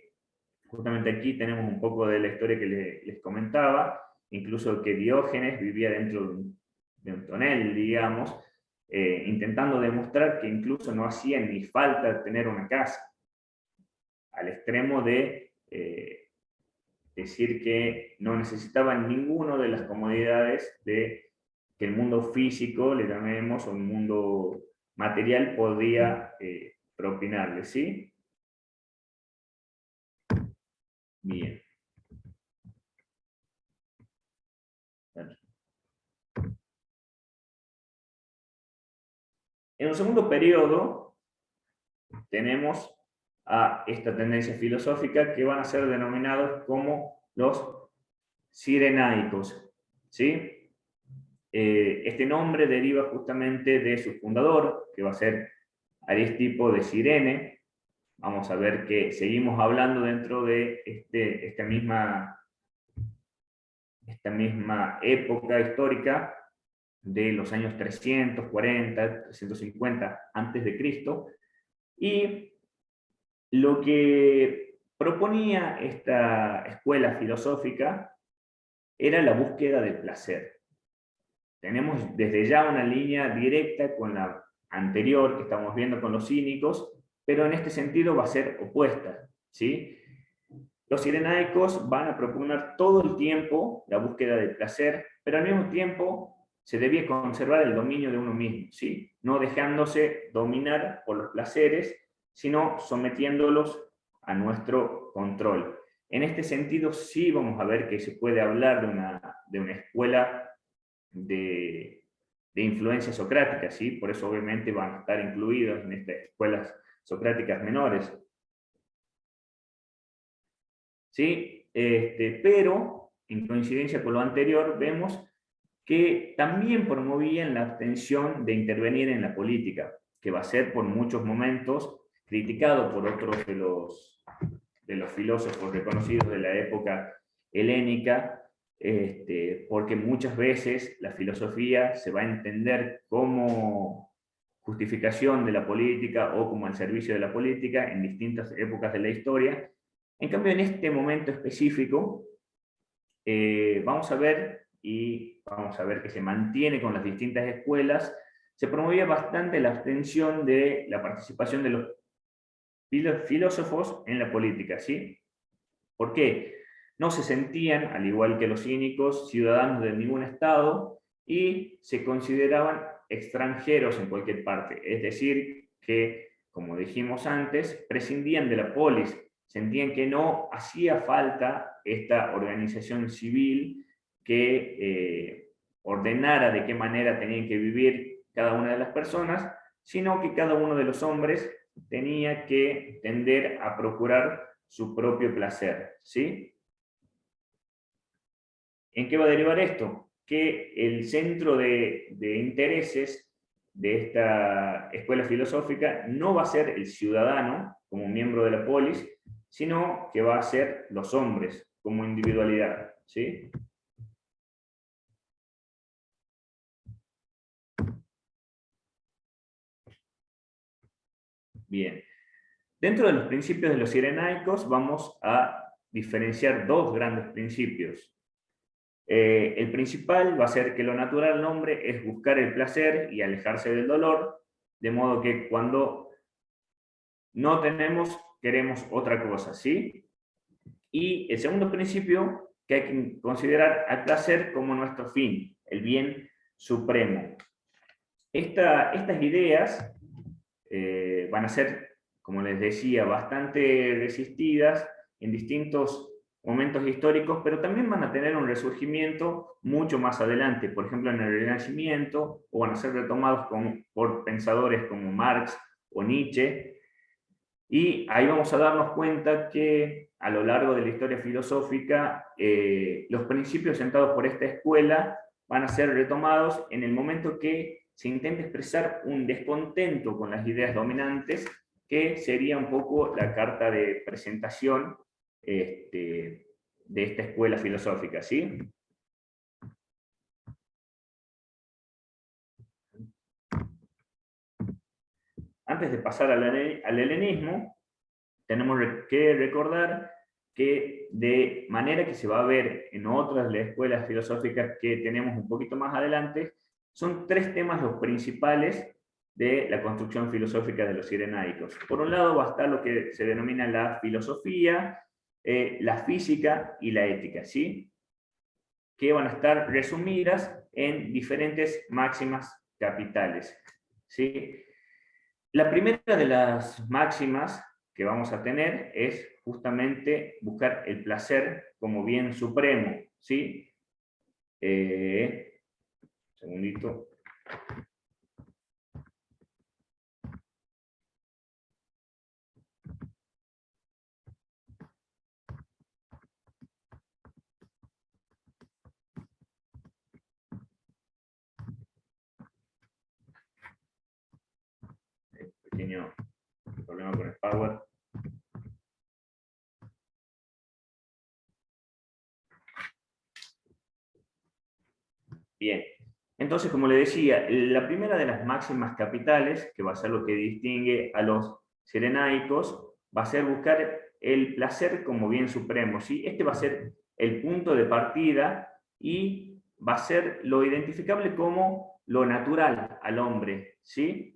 Justamente aquí tenemos un poco de la historia que les comentaba, incluso que Diógenes vivía dentro de un tonel, digamos, intentando demostrar que incluso no hacía ni falta tener una casa, al extremo de decir que no necesitaban ninguna de las comodidades de que el mundo físico, le llamemos, o el mundo material podía propinarle, ¿sí? Bien. En un segundo periodo tenemos a esta tendencia filosófica que van a ser denominados como los cirenaicos, ¿sí? Este nombre deriva justamente de su fundador, que va a ser Aristipo de Cirene. Vamos a ver que seguimos hablando dentro de esta misma época histórica de los años 340, 350 antes de Cristo, y lo que proponía esta escuela filosófica era la búsqueda del placer. Tenemos desde ya una línea directa con la anterior que estamos viendo con los cínicos, pero en este sentido va a ser opuesta, ¿sí? Los cirenaicos van a proponer todo el tiempo la búsqueda del placer, pero al mismo tiempo se debía conservar el dominio de uno mismo, ¿sí? No dejándose dominar por los placeres, sino sometiéndolos a nuestro control. En este sentido, sí vamos a ver que se puede hablar de una escuela de influencia socrática, ¿sí? Por eso obviamente van a estar incluidos en estas escuelas socráticas menores, ¿sí? Pero, en coincidencia con lo anterior, vemos que también promovían la abstención de intervenir en la política, que va a ser por muchos momentos criticado por otros de los filósofos reconocidos de la época helénica, porque muchas veces la filosofía se va a entender como justificación de la política o como al servicio de la política en distintas épocas de la historia. En cambio, en este momento específico, vamos a ver que se mantiene con las distintas escuelas, se promovía bastante la abstención de la participación de los filósofos en la política, ¿sí? ¿Por qué? No se sentían, al igual que los cínicos, ciudadanos de ningún estado y se consideraban extranjeros en cualquier parte. Es decir, que, como dijimos antes, prescindían de la polis, sentían que no hacía falta esta organización civil que ordenara de qué manera tenían que vivir cada una de las personas, sino que cada uno de los hombres tenía que tender a procurar su propio placer, ¿sí? ¿En qué va a derivar esto? Que el centro de intereses de esta escuela filosófica no va a ser el ciudadano como miembro de la polis, sino que va a ser los hombres como individualidad, ¿sí? Bien. Dentro de los principios de los cirenaicos vamos a diferenciar dos grandes principios. El principal va a ser que lo natural al hombre es buscar el placer y alejarse del dolor, de modo que cuando no tenemos, queremos otra cosa, ¿sí? Y el segundo principio, que hay que considerar al placer como nuestro fin, el bien supremo. Estas ideas van a ser, como les decía, bastante resistidas en distintos momentos históricos, pero también van a tener un resurgimiento mucho más adelante, por ejemplo en el Renacimiento, o van a ser retomados por pensadores como Marx o Nietzsche, y ahí vamos a darnos cuenta que a lo largo de la historia filosófica, los principios sentados por esta escuela van a ser retomados en el momento que se intenta expresar un descontento con las ideas dominantes, que sería un poco la carta de presentación de esta escuela filosófica, ¿sí? Antes de pasar al helenismo, tenemos que recordar que de manera que se va a ver en otras de las escuelas filosóficas que tenemos un poquito más adelante, son tres temas los principales de la construcción filosófica de los cirenaicos. Por un lado va a estar lo que se denomina la filosofía, la física y la ética, ¿sí? Que van a estar resumidas en diferentes máximas capitales, ¿sí? La primera de las máximas que vamos a tener es justamente buscar el placer como bien supremo, ¿sí? Segundito. Pequeño problema con el power. Bien, entonces como le decía, la primera de las máximas capitales, que va a ser lo que distingue a los cirenaicos, va a ser buscar el placer como bien supremo, ¿sí? Este va a ser el punto de partida y va a ser lo identificable como lo natural al hombre, ¿sí?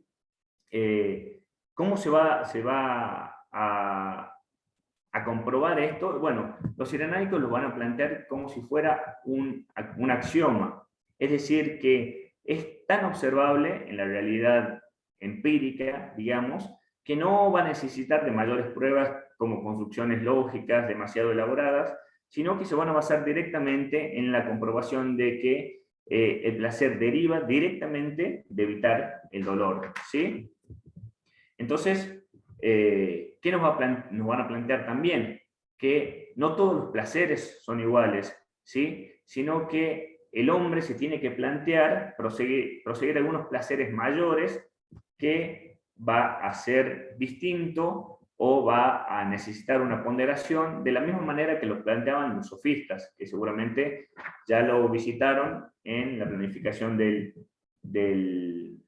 ¿Cómo se va a comprobar esto? Bueno, los cirenaicos lo van a plantear como si fuera un axioma. Es decir, que es tan observable en la realidad empírica, digamos, que no va a necesitar de mayores pruebas como construcciones lógicas demasiado elaboradas, sino que se van a basar directamente en la comprobación de que el placer deriva directamente de evitar el dolor, ¿sí? Entonces, ¿qué nos van a plantear también? Que no todos los placeres son iguales, ¿sí? Sino que el hombre se tiene que plantear proseguir algunos placeres mayores que va a ser distinto o va a necesitar una ponderación, de la misma manera que lo planteaban los sofistas, que seguramente ya lo visitaron en la planificación del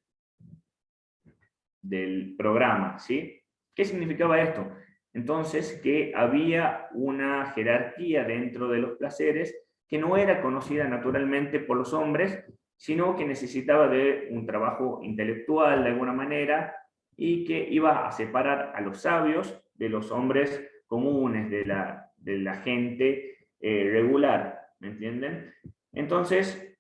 programa, ¿sí? ¿Qué significaba esto? Entonces, que había una jerarquía dentro de los placeres que no era conocida naturalmente por los hombres, sino que necesitaba de un trabajo intelectual de alguna manera, y que iba a separar a los sabios de los hombres comunes, de la gente regular, ¿me entienden? Entonces,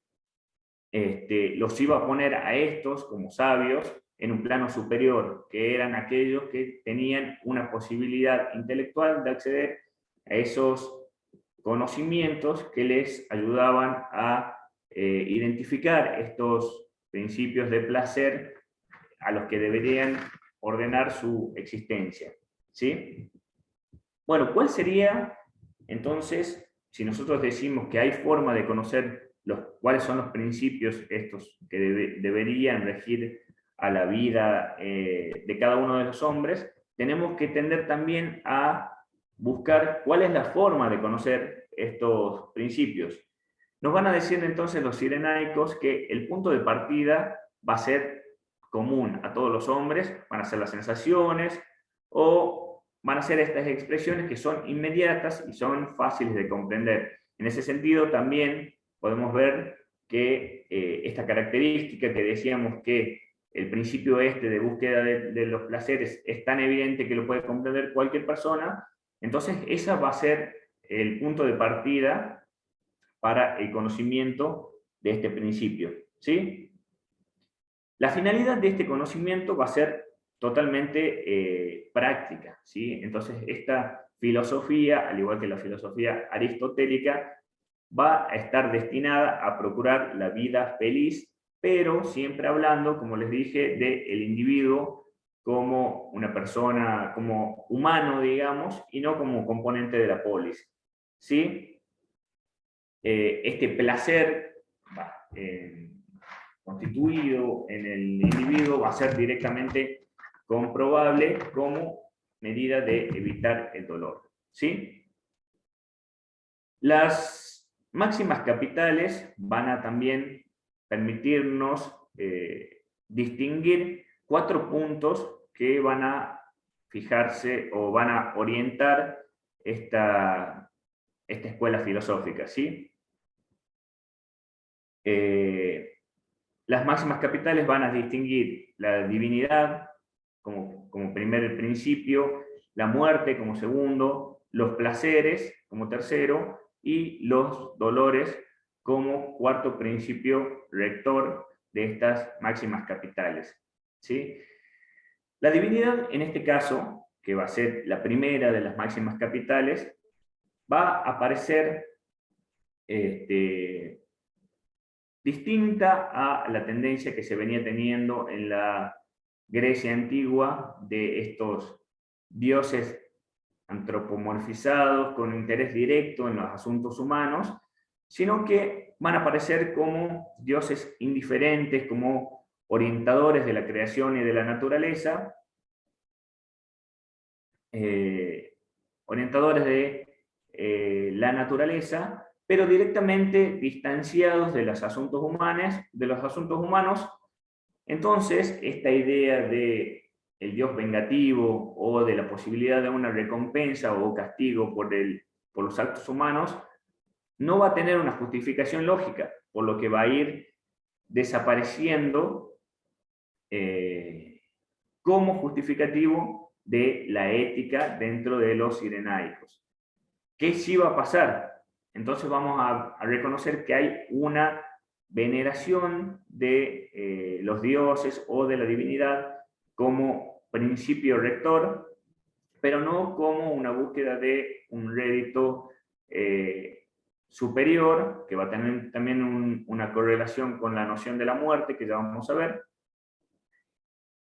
los iba a poner a estos como sabios en un plano superior, que eran aquellos que tenían una posibilidad intelectual de acceder a esos conocimientos que les ayudaban a identificar estos principios de placer a los que deberían ordenar su existencia, ¿sí? Bueno, ¿cuál sería entonces, si nosotros decimos que hay forma de conocer cuáles son los principios estos que deberían regir a la vida de cada uno de los hombres? Tenemos que tender también a buscar cuál es la forma de conocer estos principios. Nos van a decir entonces los cirenaicos que el punto de partida va a ser común a todos los hombres, van a ser las sensaciones o van a ser estas expresiones que son inmediatas y son fáciles de comprender. En ese sentido también podemos ver que esta característica que decíamos que el principio de búsqueda de los placeres es tan evidente que lo puede comprender cualquier persona, entonces esa va a ser el punto de partida para el conocimiento de este principio, ¿sí? La finalidad de este conocimiento va a ser totalmente práctica, ¿sí? Entonces esta filosofía, al igual que la filosofía aristotélica, va a estar destinada a procurar la vida feliz, pero siempre hablando, como les dije, del individuo como una persona, como humano, digamos, y no como componente de la polis, ¿sí? Este placer constituido en el individuo va a ser directamente comprobable como medida de evitar el dolor, ¿sí? Las máximas capitales van a también permitirnos distinguir 4 puntos que van a fijarse o van a orientar esta escuela filosófica, ¿sí? Las máximas capitales van a distinguir la divinidad como primer principio, la muerte como segundo, los placeres como tercero y los dolores como cuarto principio rector de estas máximas capitales, ¿sí? La divinidad, en este caso, que va a ser la primera de las máximas capitales, va a aparecer distinta a la tendencia que se venía teniendo en la Grecia antigua de estos dioses antropomorfizados con interés directo en los asuntos humanos, sino que van a aparecer como dioses indiferentes, como orientadores de la creación y de la naturaleza, orientadores de la naturaleza, pero directamente distanciados de los asuntos humanos. Entonces, esta idea de el Dios vengativo o de la posibilidad de una recompensa o castigo por los actos humanos no va a tener una justificación lógica, por lo que va a ir desapareciendo como justificativo de la ética dentro de los cirenaicos. ¿Qué sí va a pasar? Entonces vamos a reconocer que hay una veneración de los dioses o de la divinidad como principio rector, pero no como una búsqueda de un rédito superior, que va a tener también una correlación con la noción de la muerte, que ya vamos a ver,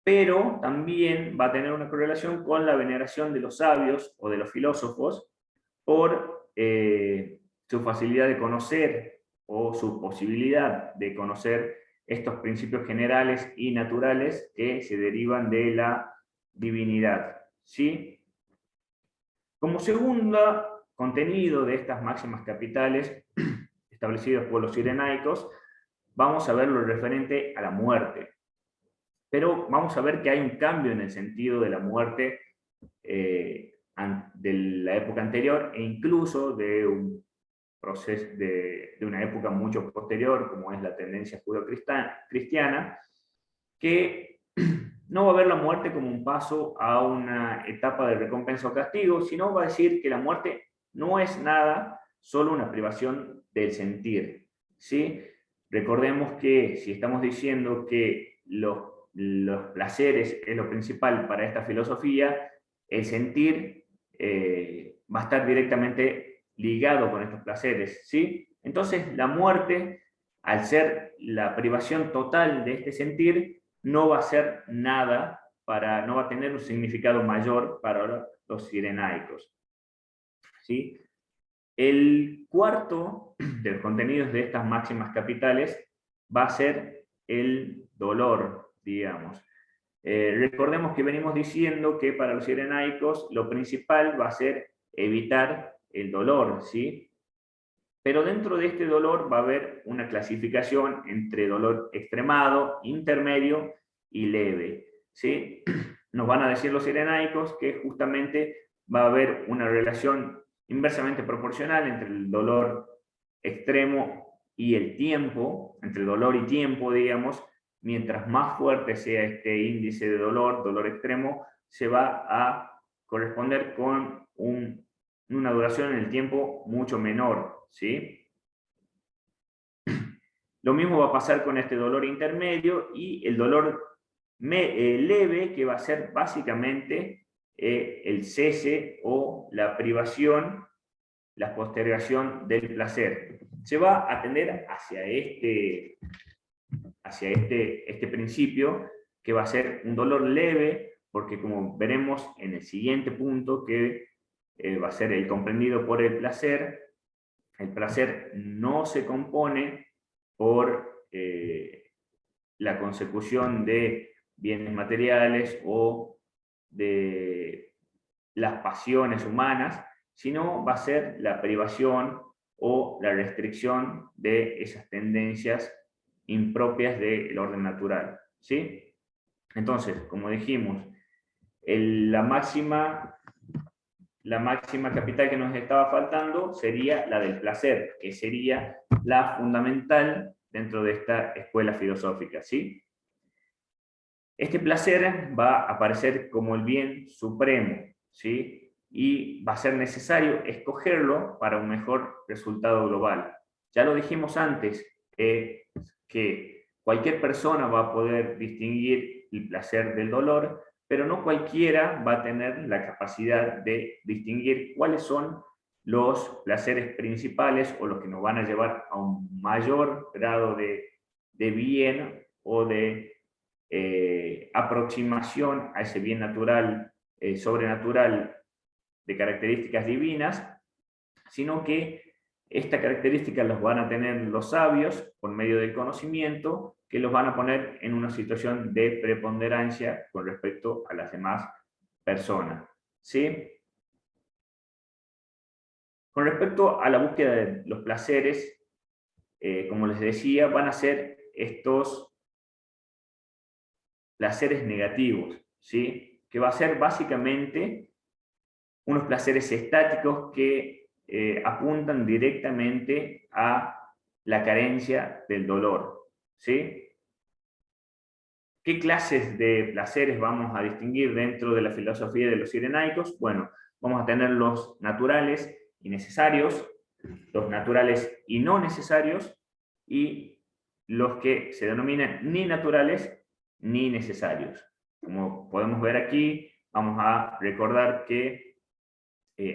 pero también va a tener una correlación con la veneración de los sabios o de los filósofos por su facilidad de conocer o su posibilidad de conocer estos principios generales y naturales que se derivan de la divinidad, ¿sí? Como segundo contenido de estas máximas capitales establecidas por los cirenaicos, vamos a ver lo referente a la muerte. Pero vamos a ver que hay un cambio en el sentido de la muerte de la época anterior e incluso de un proceso de una época mucho posterior, como es la tendencia judeocristiana, que no va a ver la muerte como un paso a una etapa de recompensa o castigo, sino va a decir que la muerte no es nada, solo una privación del sentir, ¿sí? Recordemos que si estamos diciendo que los placeres es lo principal para esta filosofía, el sentir va a estar directamente ligado con estos placeres, ¿sí? Entonces la muerte, al ser la privación total de este sentir, no va a ser nada, no va a tener un significado mayor para los cirenaicos, ¿sí? El cuarto de los contenidos de estas máximas capitales va a ser el dolor, digamos. Recordemos que venimos diciendo que para los cirenaicos lo principal va a ser evitar el dolor, ¿sí? Pero dentro de este dolor va a haber una clasificación entre dolor extremado, intermedio y leve, ¿sí? Nos van a decir los cirenaicos que justamente va a haber una relación inversamente proporcional entre el dolor extremo y el tiempo, entre el dolor y tiempo, digamos. Mientras más fuerte sea este índice de dolor extremo, se va a corresponder con una duración en el tiempo mucho menor, ¿sí? Lo mismo va a pasar con este dolor intermedio y el dolor leve, que va a ser básicamente el cese o la privación, la postergación del placer. Se va a tender hacia este principio, que va a ser un dolor leve, porque como veremos en el siguiente punto, que va a ser el comprendido por el placer no se compone por la consecución de bienes materiales o de las pasiones humanas, sino va a ser la privación o la restricción de esas tendencias impropias del orden natural, ¿sí? Entonces, como dijimos, la máxima capital que nos estaba faltando sería la del placer, que sería la fundamental dentro de esta escuela filosófica, ¿sí? Este placer va a aparecer como el bien supremo, ¿sí? Y va a ser necesario escogerlo para un mejor resultado global. Ya lo dijimos antes, que cualquier persona va a poder distinguir el placer del dolor, pero no cualquiera va a tener la capacidad de distinguir cuáles son los placeres principales o los que nos van a llevar a un mayor grado de bien o de aproximación a ese bien natural, sobrenatural, de características divinas, sino que esta característica las van a tener los sabios por medio del conocimiento, que los van a poner en una situación de preponderancia con respecto a las demás personas, ¿sí? Con respecto a la búsqueda de los placeres, como les decía, van a ser estos placeres negativos, ¿sí? Que va a ser básicamente unos placeres estáticos que apuntan directamente a la carencia del dolor, ¿sí? ¿Qué clases de placeres vamos a distinguir dentro de la filosofía de los cirenaicos? Bueno, vamos a tener los naturales y necesarios, los naturales y no necesarios, y los que se denominan ni naturales ni necesarios. Como podemos ver aquí, vamos a recordar que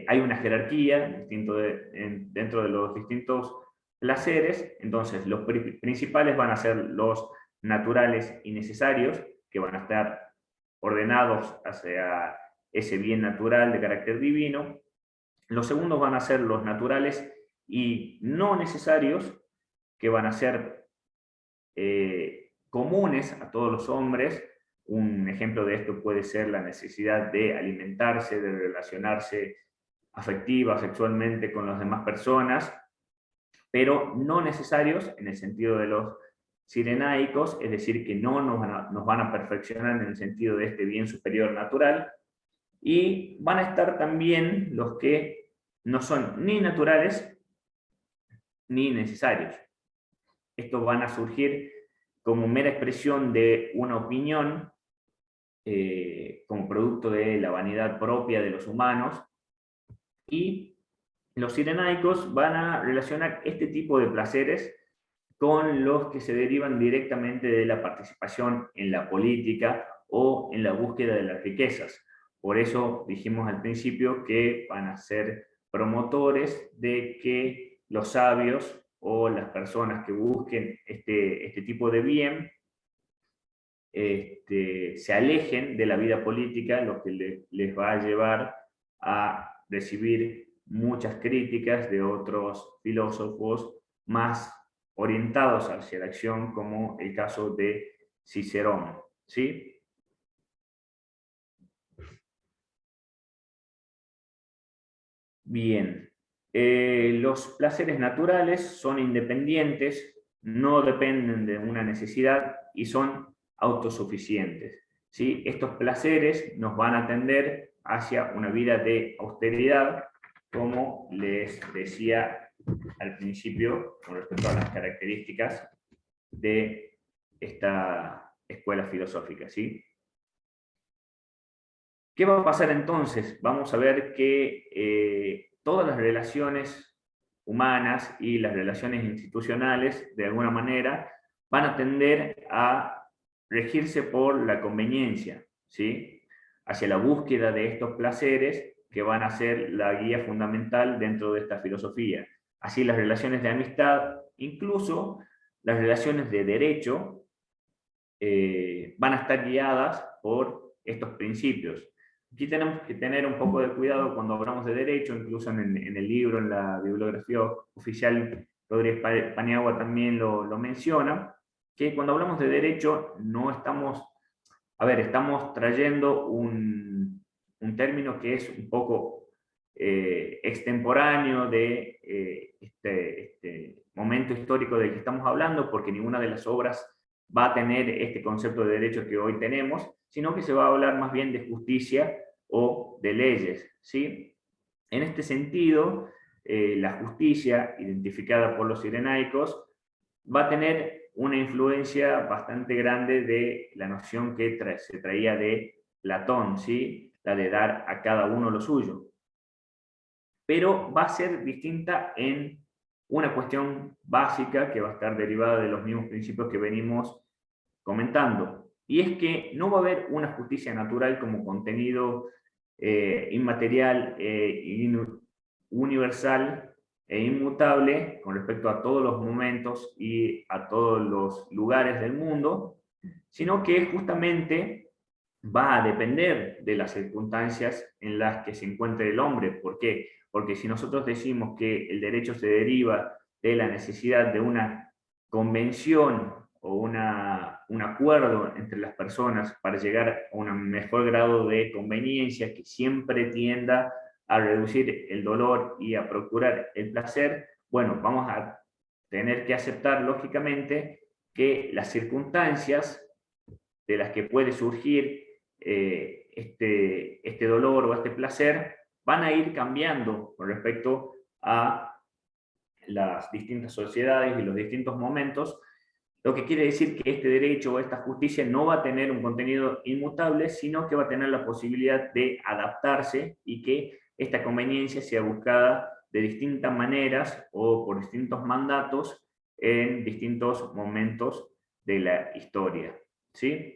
hay una jerarquía dentro de los distintos placeres. Entonces los principales van a ser los naturales y necesarios, que van a estar ordenados hacia ese bien natural de carácter divino. Los segundos van a ser los naturales y no necesarios, que van a ser comunes a todos los hombres. Un ejemplo de esto puede ser la necesidad de alimentarse, de relacionarse afectiva, sexualmente con las demás personas, pero no necesarios en el sentido de los cirenaicos, es decir, que no nos van a perfeccionar en el sentido de este bien superior natural, y van a estar también los que no son ni naturales ni necesarios. Estos van a surgir como mera expresión de una opinión, como producto de la vanidad propia de los humanos, y los cirenaicos van a relacionar este tipo de placeres con los que se derivan directamente de la participación en la política o en la búsqueda de las riquezas. Por eso dijimos al principio que van a ser promotores de que los sabios o las personas que busquen este tipo de bien se alejen de la vida política, lo que les va a llevar a recibir muchas críticas de otros filósofos más orientados hacia la acción, como el caso de Cicerón, ¿sí? Bien. Los placeres naturales son independientes, no dependen de una necesidad y son autosuficientes, ¿sí? Estos placeres nos van a tender hacia una vida de austeridad, como les decía al principio, con respecto a las características de esta escuela filosófica, ¿sí? ¿Qué va a pasar entonces? Vamos a ver que todas las relaciones humanas y las relaciones institucionales, de alguna manera, van a tender a regirse por la conveniencia, ¿sí? Hacia la búsqueda de estos placeres que van a ser la guía fundamental dentro de esta filosofía. Así las relaciones de amistad, incluso las relaciones de derecho, van a estar guiadas por estos principios. Aquí tenemos que tener un poco de cuidado cuando hablamos de derecho, incluso en el libro, en la bibliografía oficial, Rodríguez Paniagua también lo menciona, que cuando hablamos de derecho no estamos, estamos trayendo un término que es un poco extemporáneo de este momento histórico del que estamos hablando, porque ninguna de las obras va a tener este concepto de derecho que hoy tenemos, sino que se va a hablar más bien de justicia o de leyes, ¿sí? En este sentido, la justicia, identificada por los cirenaicos, va a tener una influencia bastante grande de la noción que se traía de Platón, ¿sí? La de dar a cada uno lo suyo. Pero va a ser distinta en una cuestión básica que va a estar derivada de los mismos principios que venimos comentando. Y es que no va a haber una justicia natural como contenido inmaterial, universal e inmutable con respecto a todos los momentos y a todos los lugares del mundo, sino que justamente va a depender de las circunstancias en las que se encuentre el hombre. ¿Por qué? Porque si nosotros decimos que el derecho se deriva de la necesidad de una convención o un acuerdo entre las personas para llegar a un mejor grado de conveniencia que siempre tienda a reducir el dolor y a procurar el placer, bueno, vamos a tener que aceptar lógicamente que las circunstancias de las que puede surgir este dolor o este placer van a ir cambiando con respecto a las distintas sociedades y los distintos momentos, lo que quiere decir que este derecho o esta justicia no va a tener un contenido inmutable, sino que va a tener la posibilidad de adaptarse y que esta conveniencia sea buscada de distintas maneras o por distintos mandatos en distintos momentos de la historia, ¿sí?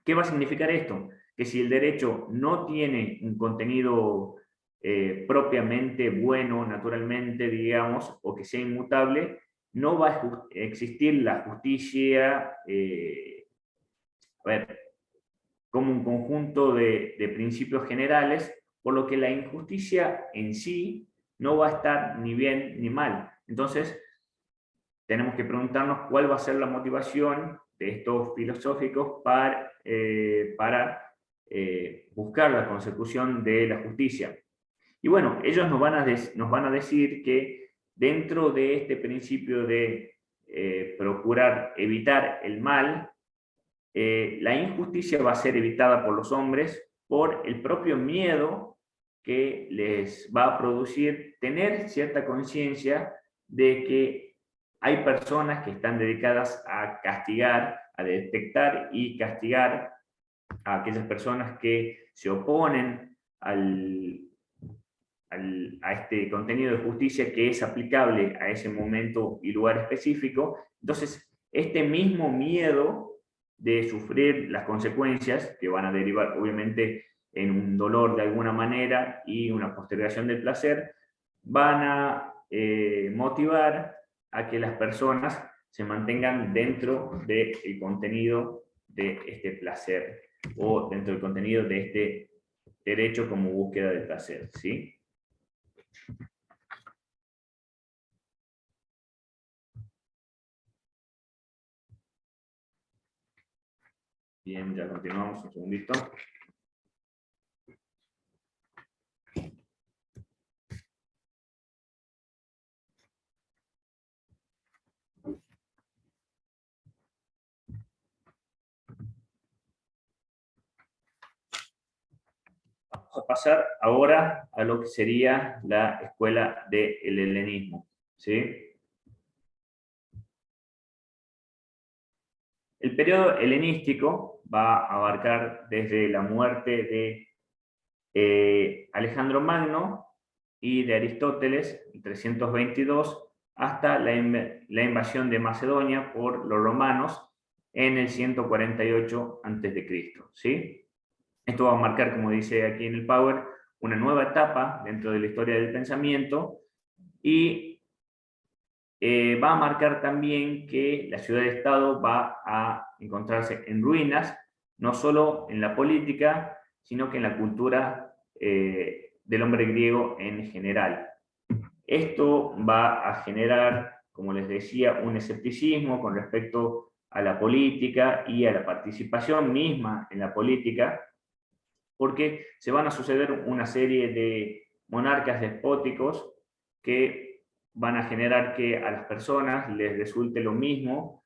¿Qué va a significar esto? Que si el derecho no tiene un contenido propiamente bueno, naturalmente, digamos, o que sea inmutable, no va a existir la justicia, como un conjunto de principios generales, por lo que la injusticia en sí no va a estar ni bien ni mal. Entonces, tenemos que preguntarnos cuál va a ser la motivación de estos filosóficos para buscar la consecución de la justicia. Y bueno, ellos nos van a decir que dentro de este principio de procurar evitar el mal, la injusticia va a ser evitada por los hombres por el propio miedo que les va a producir tener cierta conciencia de que hay personas que están dedicadas a castigar, a detectar y castigar a aquellas personas que se oponen a este contenido de justicia que es aplicable a ese momento y lugar específico. Entonces, este mismo miedo de sufrir las consecuencias, que van a derivar obviamente en un dolor de alguna manera y una postergación del placer, van a motivar a que las personas se mantengan dentro del contenido de este placer o dentro del contenido de este derecho como búsqueda del placer, ¿sí? Bien, ya continuamos un segundito. Vamos a pasar ahora a lo que sería la escuela del helenismo, ¿sí? El periodo helenístico va a abarcar desde la muerte de Alejandro Magno y de Aristóteles, en 322, hasta la invasión de Macedonia por los romanos en el 148 a.C., ¿sí? Esto va a marcar, como dice aquí en el Power, una nueva etapa dentro de la historia del pensamiento y va a marcar también que la ciudad-estado va a encontrarse en ruinas, no solo en la política, sino que en la cultura del hombre griego en general. Esto va a generar, como les decía, un escepticismo con respecto a la política y a la participación misma en la política, porque se van a suceder una serie de monarcas despóticos que van a generar que a las personas les resulte lo mismo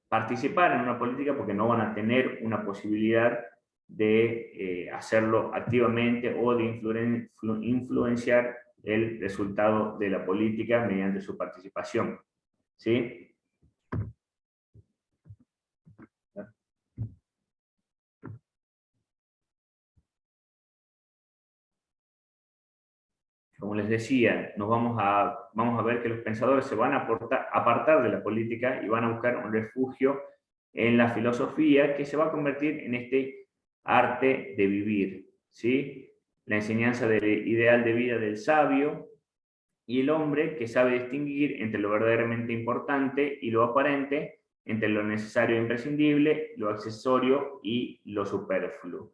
participar en una política porque no van a tener una posibilidad de hacerlo activamente o de influenciar el resultado de la política mediante su participación, ¿sí? Como les decía, vamos a ver que los pensadores se van a apartar de la política y van a buscar un refugio en la filosofía que se va a convertir en este arte de vivir, ¿sí? La enseñanza del ideal de vida del sabio y el hombre que sabe distinguir entre lo verdaderamente importante y lo aparente, entre lo necesario e imprescindible, lo accesorio y lo superfluo.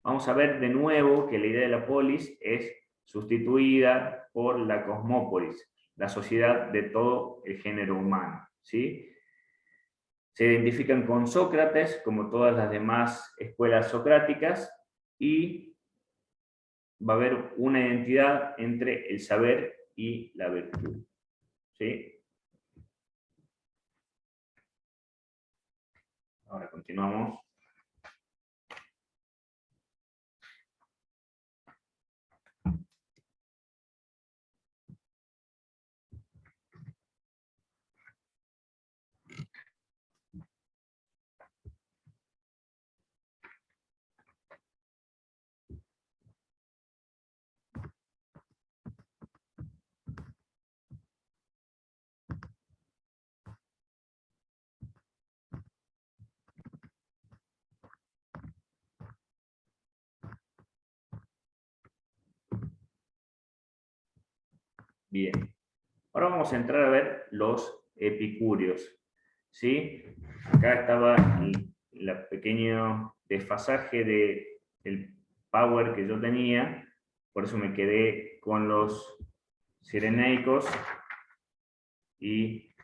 Vamos a ver de nuevo que la idea de la polis es sustituida por la cosmópolis, la sociedad de todo el género humano, ¿sí? Se identifican con Sócrates, como todas las demás escuelas socráticas, y va a haber una identidad entre el saber y la virtud, ¿sí? Ahora continuamos. Bien. Ahora vamos a entrar a ver los epicúreos, ¿sí? Acá estaba el pequeño desfasaje del power que yo tenía, por eso me quedé con los cirenaicos y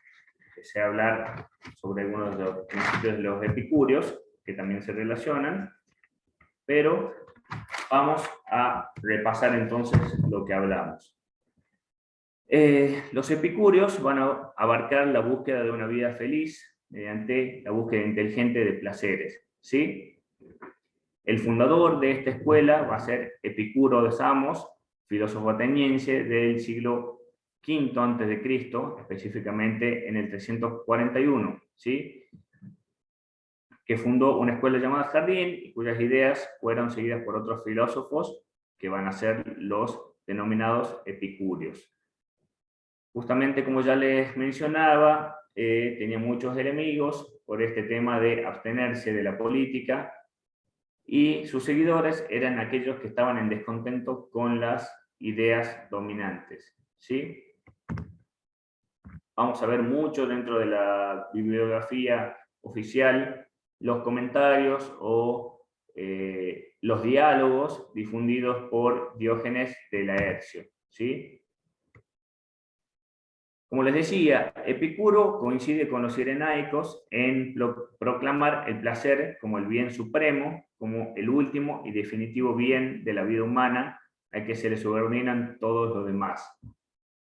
empecé a hablar sobre algunos de los principios de los epicúreos, que también se relacionan, pero vamos a repasar entonces lo que hablamos. Los epicúreos van a abarcar la búsqueda de una vida feliz mediante la búsqueda inteligente de placeres, ¿sí? El fundador de esta escuela va a ser Epicuro de Samos, filósofo ateniense del siglo V a.C., específicamente en el 341, ¿sí? Que fundó una escuela llamada Jardín y cuyas ideas fueron seguidas por otros filósofos que van a ser los denominados epicúreos. Justamente como ya les mencionaba, tenía muchos enemigos por este tema de abstenerse de la política, y sus seguidores eran aquellos que estaban en descontento con las ideas dominantes, ¿sí? Vamos a ver mucho dentro de la bibliografía oficial los comentarios o los diálogos difundidos por Diógenes de Laercio, ¿sí? Como les decía, Epicuro coincide con los cirenaicos en proclamar el placer como el bien supremo, como el último y definitivo bien de la vida humana, al que se le subordinan todos los demás.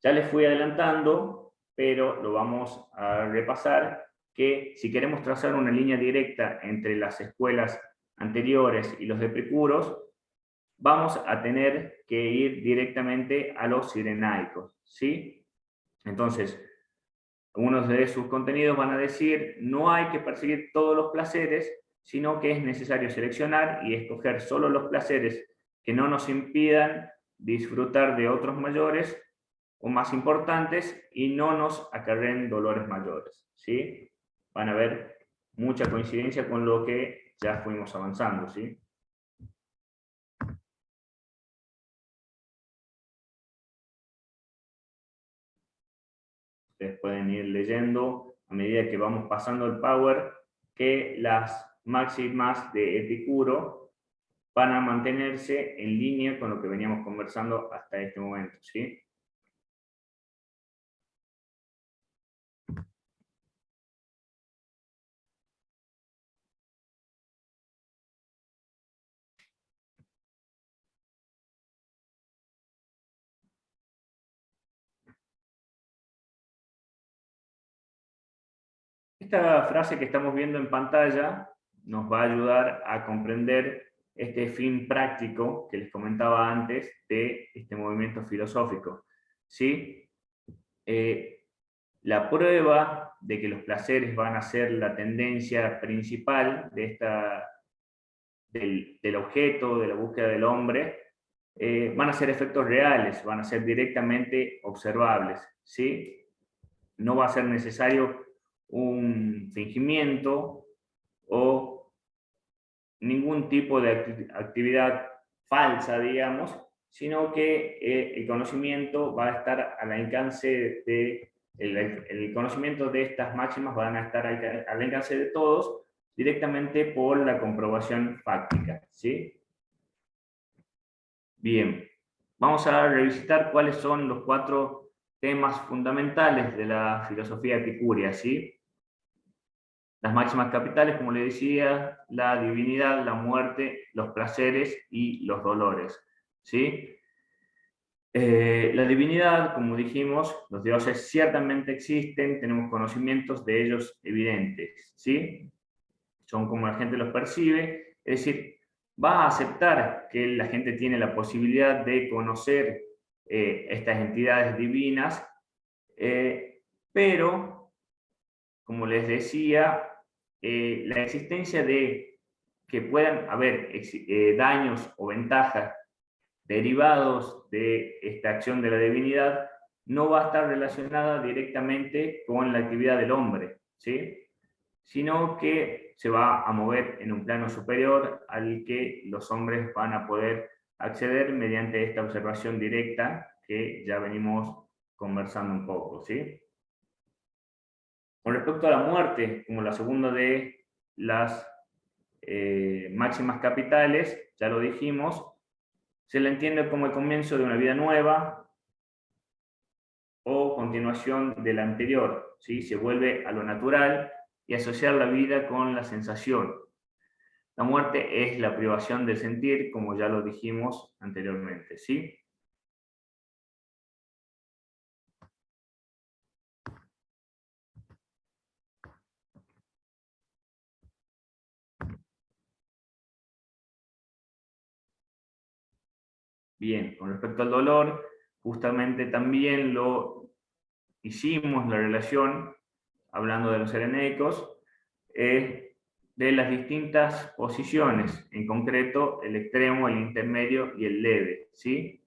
Ya les fui adelantando, pero lo vamos a repasar, que si queremos trazar una línea directa entre las escuelas anteriores y los epicuros, vamos a tener que ir directamente a los cirenaicos, ¿sí? Entonces, algunos de sus contenidos van a decir, no hay que perseguir todos los placeres, sino que es necesario seleccionar y escoger solo los placeres que no nos impidan disfrutar de otros mayores o más importantes y no nos acarreen dolores mayores, ¿sí? Van a ver mucha coincidencia con lo que ya fuimos avanzando, ¿sí? Ustedes pueden ir leyendo a medida que vamos pasando el power que las máximas de Epicuro van a mantenerse en línea con lo que veníamos conversando hasta este momento, ¿sí? Esta frase que estamos viendo en pantalla nos va a ayudar a comprender este fin práctico que les comentaba antes de este movimiento filosófico, ¿sí? La prueba de que los placeres van a ser la tendencia principal de del objeto, de la búsqueda del hombre, van a ser efectos reales, van a ser directamente observables, ¿sí? No va a ser necesario un fingimiento o ningún tipo de actividad falsa, digamos, sino que el conocimiento va a estar al alcance de, el conocimiento de estas máximas van a estar al alcance de todos directamente por la comprobación fáctica, ¿sí? Bien, vamos a revisitar cuáles son los 4 temas fundamentales de la filosofía epicúrea, ¿sí? Las máximas capitales, como le decía, la divinidad, la muerte, los placeres y los dolores, ¿sí? La divinidad, como dijimos, los dioses ciertamente existen, tenemos conocimientos de ellos evidentes, ¿sí? Son como la gente los percibe, es decir, va a aceptar que la gente tiene la posibilidad de conocer estas entidades divinas, pero, como les decía, la existencia de que puedan haber daños o ventajas derivados de esta acción de la divinidad no va a estar relacionada directamente con la actividad del hombre, ¿sí? Sino que se va a mover en un plano superior al que los hombres van a poder acceder mediante esta observación directa que ya venimos conversando un poco, ¿sí? Con respecto a la muerte, como la segunda de las máximas capitales, ya lo dijimos, se la entiende como el comienzo de una vida nueva o continuación del anterior, ¿sí? Se vuelve a lo natural y asociar la vida con la sensación. La muerte es la privación del sentir, como ya lo dijimos anteriormente, ¿sí? Bien, con respecto al dolor, justamente también lo hicimos la relación, hablando de los serenéicos, de las distintas posiciones, en concreto el extremo, el intermedio y el leve, ¿sí?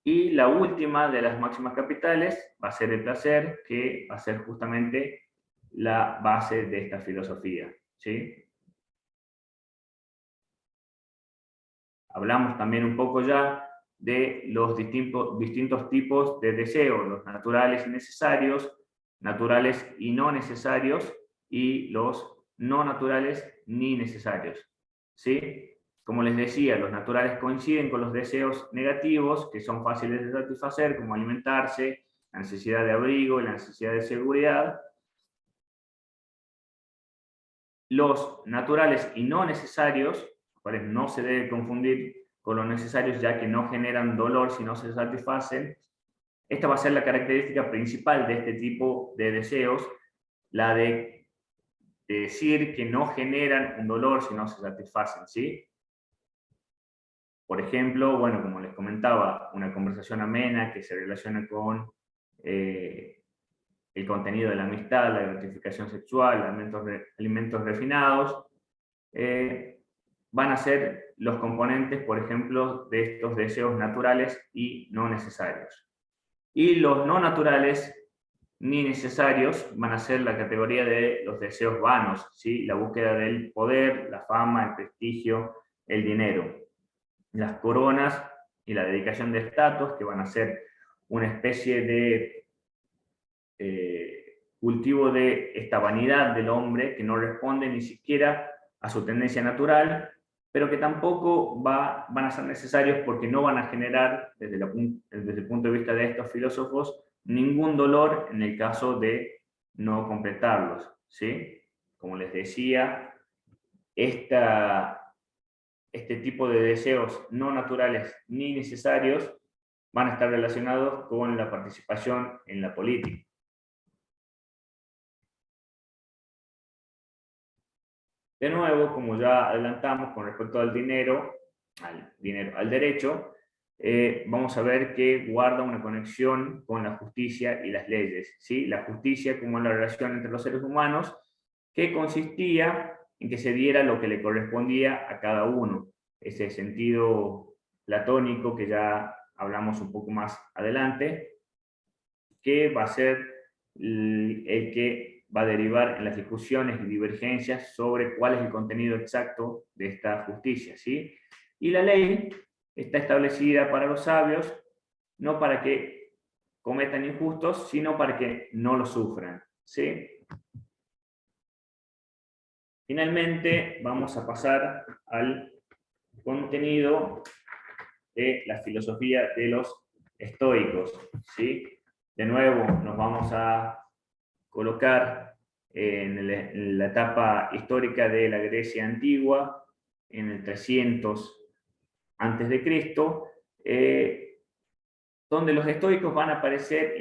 Y la última de las máximas capitales va a ser el placer, que va a ser justamente la base de esta filosofía, ¿sí? Hablamos también un poco ya de los distintos tipos de deseos, los naturales y necesarios, naturales y no necesarios, y los no naturales ni necesarios, ¿sí? Como les decía, los naturales coinciden con los deseos negativos, que son fáciles de satisfacer, como alimentarse, la necesidad de abrigo y la necesidad de seguridad. Los naturales y no necesarios, cuales no se debe confundir con los necesarios, ya que no generan dolor si no se satisfacen. Esta va a ser la característica principal de este tipo de deseos, la de decir que no generan un dolor si no se satisfacen, ¿sí? Por ejemplo, bueno, como les comentaba, una conversación amena que se relaciona con el contenido de la amistad, la gratificación sexual, alimentos refinados, van a ser los componentes, por ejemplo, de estos deseos naturales y no necesarios. Y los no naturales ni necesarios van a ser la categoría de los deseos vanos, ¿sí? La búsqueda del poder, la fama, el prestigio, el dinero, las coronas y la dedicación de estatus, que van a ser una especie de cultivo de esta vanidad del hombre que no responde ni siquiera a su tendencia natural, pero que tampoco van a ser necesarios porque no van a generar, desde el punto de vista de estos filósofos, ningún dolor en el caso de no completarlos, ¿sí? Como les decía, este tipo de deseos no naturales ni necesarios van a estar relacionados con la participación en la política. De nuevo, como ya adelantamos con respecto al al derecho, vamos a ver que guarda una conexión con la justicia y las leyes, ¿sí? La justicia como la relación entre los seres humanos, que consistía en que se diera lo que le correspondía a cada uno. Ese sentido platónico que ya hablamos un poco más adelante, que va a ser el que va a derivar en las discusiones y divergencias sobre cuál es el contenido exacto de esta justicia, ¿sí? Y la ley está establecida para los sabios, no para que cometan injustos, sino para que no lo sufran, ¿sí? Finalmente, vamos a pasar al contenido de la filosofía de los estoicos, ¿sí? De nuevo, nos vamos a colocar en la etapa histórica de la Grecia antigua, en el 300 antes de Cristo, donde los estoicos van a aparecer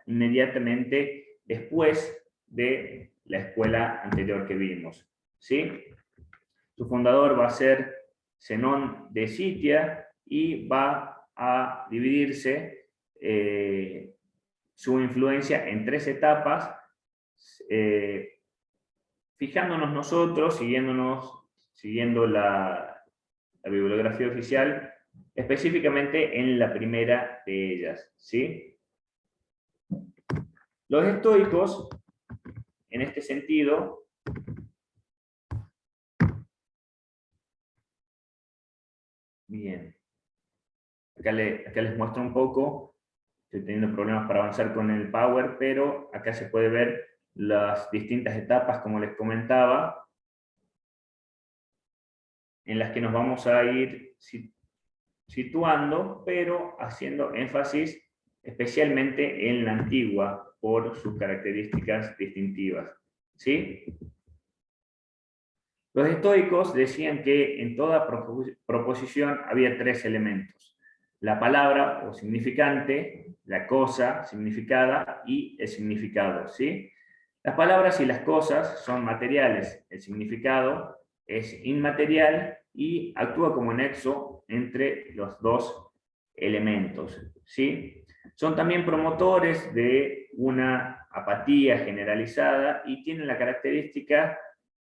inmediatamente después de la escuela anterior que vimos, ¿sí? Su fundador va a ser Zenón de Citia y va a dividirse su influencia en 3 etapas, fijándonos nosotros, siguiendo la bibliografía oficial, específicamente en la primera de ellas, ¿sí? Los estoicos, en este sentido, bien, acá les muestro un poco. Estoy teniendo problemas para avanzar con el Power, pero acá se puede ver las distintas etapas, como les comentaba, en las que nos vamos a ir situando, pero haciendo énfasis especialmente en la antigua por sus características distintivas. ¿Sí? Los estoicos decían que en toda proposición había tres elementos: la palabra o significante, la cosa significada y el significado. ¿Sí? Las palabras y las cosas son materiales, el significado es inmaterial y actúa como nexo entre los dos elementos. ¿Sí? Son también promotores de una apatía generalizada y tienen la característica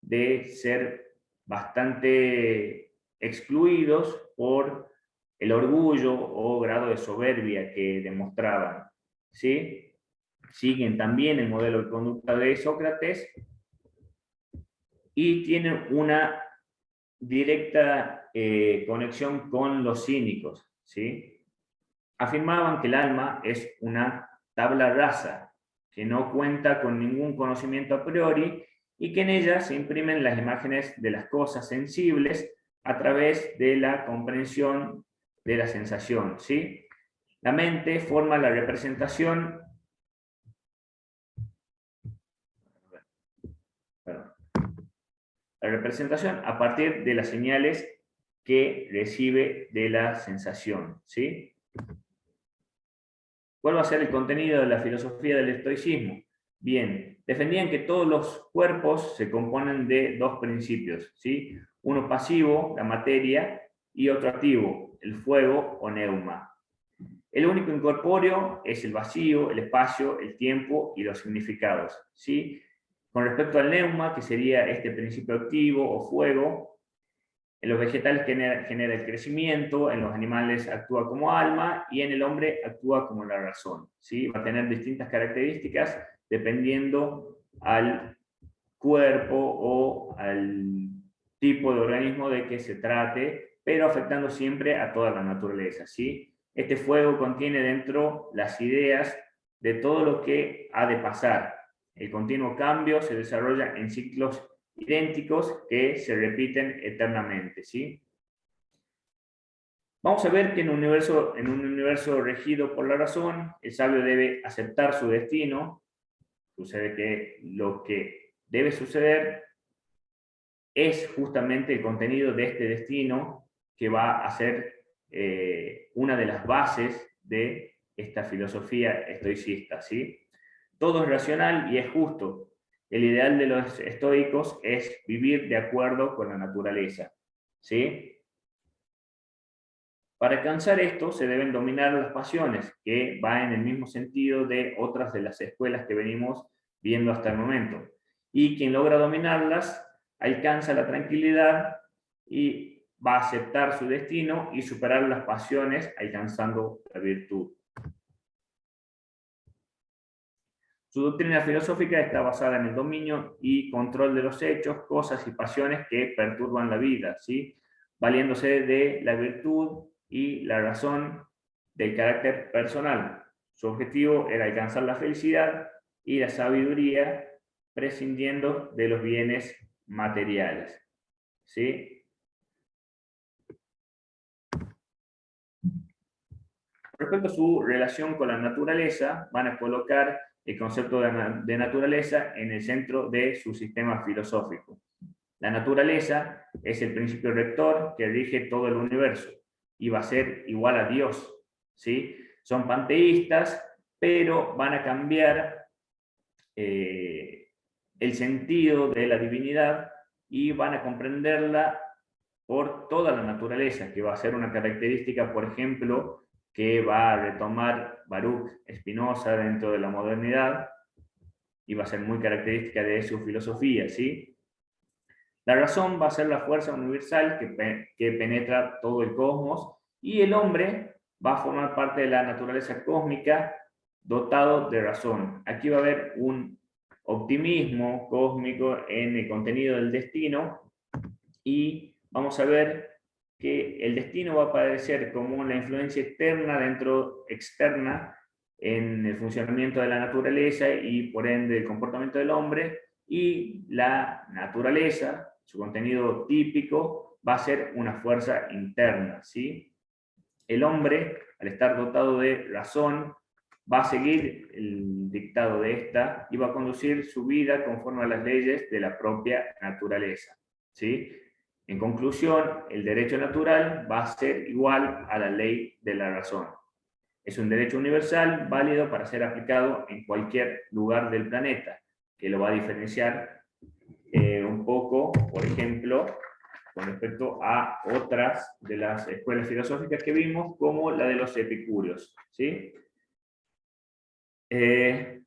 de ser bastante excluidos por el orgullo o grado de soberbia que demostraban. ¿Sí? Siguen también el modelo de conducta de Sócrates y tienen una directa conexión con los cínicos. ¿Sí? Afirmaban que el alma es una tabla rasa, que no cuenta con ningún conocimiento a priori y que en ella se imprimen las imágenes de las cosas sensibles a través de la comprensión de la sensación. ¿Sí? La mente forma la representación, a partir de las señales que recibe de la sensación. ¿Sí? ¿Cuál va a ser el contenido de la filosofía del estoicismo? Bien, defendían que todos los cuerpos se componen de dos principios, ¿sí? Uno pasivo, la materia, y otro activo, el fuego o neuma. El único incorpóreo es el vacío, el espacio, el tiempo y los significados, ¿sí? Con respecto al neuma, que sería este principio activo o fuego, en los vegetales genera el crecimiento, en los animales actúa como alma y en el hombre actúa como la razón. ¿Sí? Va a tener distintas características dependiendo al cuerpo o al tipo de organismo de que se trate, pero afectando siempre a toda la naturaleza. ¿Sí? Este fuego contiene dentro las ideas de todo lo que ha de pasar. El continuo cambio se desarrolla en ciclos idénticos que se repiten eternamente. ¿Sí? Vamos a ver que en un universo regido por la razón, el sabio debe aceptar su destino. Sucede que lo que debe suceder es justamente el contenido de este destino que va a ser una de las bases de esta filosofía estoicista. ¿Sí? Todo es racional y es justo. El ideal de los estoicos es vivir de acuerdo con la naturaleza. ¿Sí? Para alcanzar esto se deben dominar las pasiones, que va en el mismo sentido de otras de las escuelas que venimos viendo hasta el momento. Y quien logra dominarlas alcanza la tranquilidad y va a aceptar su destino y superar las pasiones alcanzando la virtud. Su doctrina filosófica está basada en el dominio y control de los hechos, cosas y pasiones que perturban la vida, ¿sí? Valiéndose de la virtud y la razón del carácter personal. Su objetivo era alcanzar la felicidad y la sabiduría prescindiendo de los bienes materiales. ¿Sí? Respecto a su relación con la naturaleza, van a colocar el concepto de naturaleza en el centro de su sistema filosófico. La naturaleza es el principio rector que rige todo el universo y va a ser igual a Dios. ¿Sí? Son panteístas, pero van a cambiar el sentido de la divinidad y van a comprenderla por toda la naturaleza, que va a ser una característica, por ejemplo, que va a retomar Baruch Spinoza dentro de la modernidad y va a ser muy característica de su filosofía. ¿Sí? La razón va a ser la fuerza universal que penetra todo el cosmos y el hombre va a formar parte de la naturaleza cósmica dotado de razón. Aquí va a haber un optimismo cósmico en el contenido del destino y vamos a ver que el destino va a aparecer como la influencia externa en el funcionamiento de la naturaleza y por ende el comportamiento del hombre, y la naturaleza, su contenido típico, va a ser una fuerza interna. ¿Sí? el hombre, al estar dotado de razón, va a seguir el dictado de esta y va a conducir su vida conforme a las leyes de la propia naturaleza, ¿sí? En conclusión, el derecho natural va a ser igual a la ley de la razón. Es un derecho universal válido para ser aplicado en cualquier lugar del planeta, que lo va a diferenciar un poco, por ejemplo, con respecto a otras de las escuelas filosóficas que vimos, como la de los epicúreos, ¿sí? En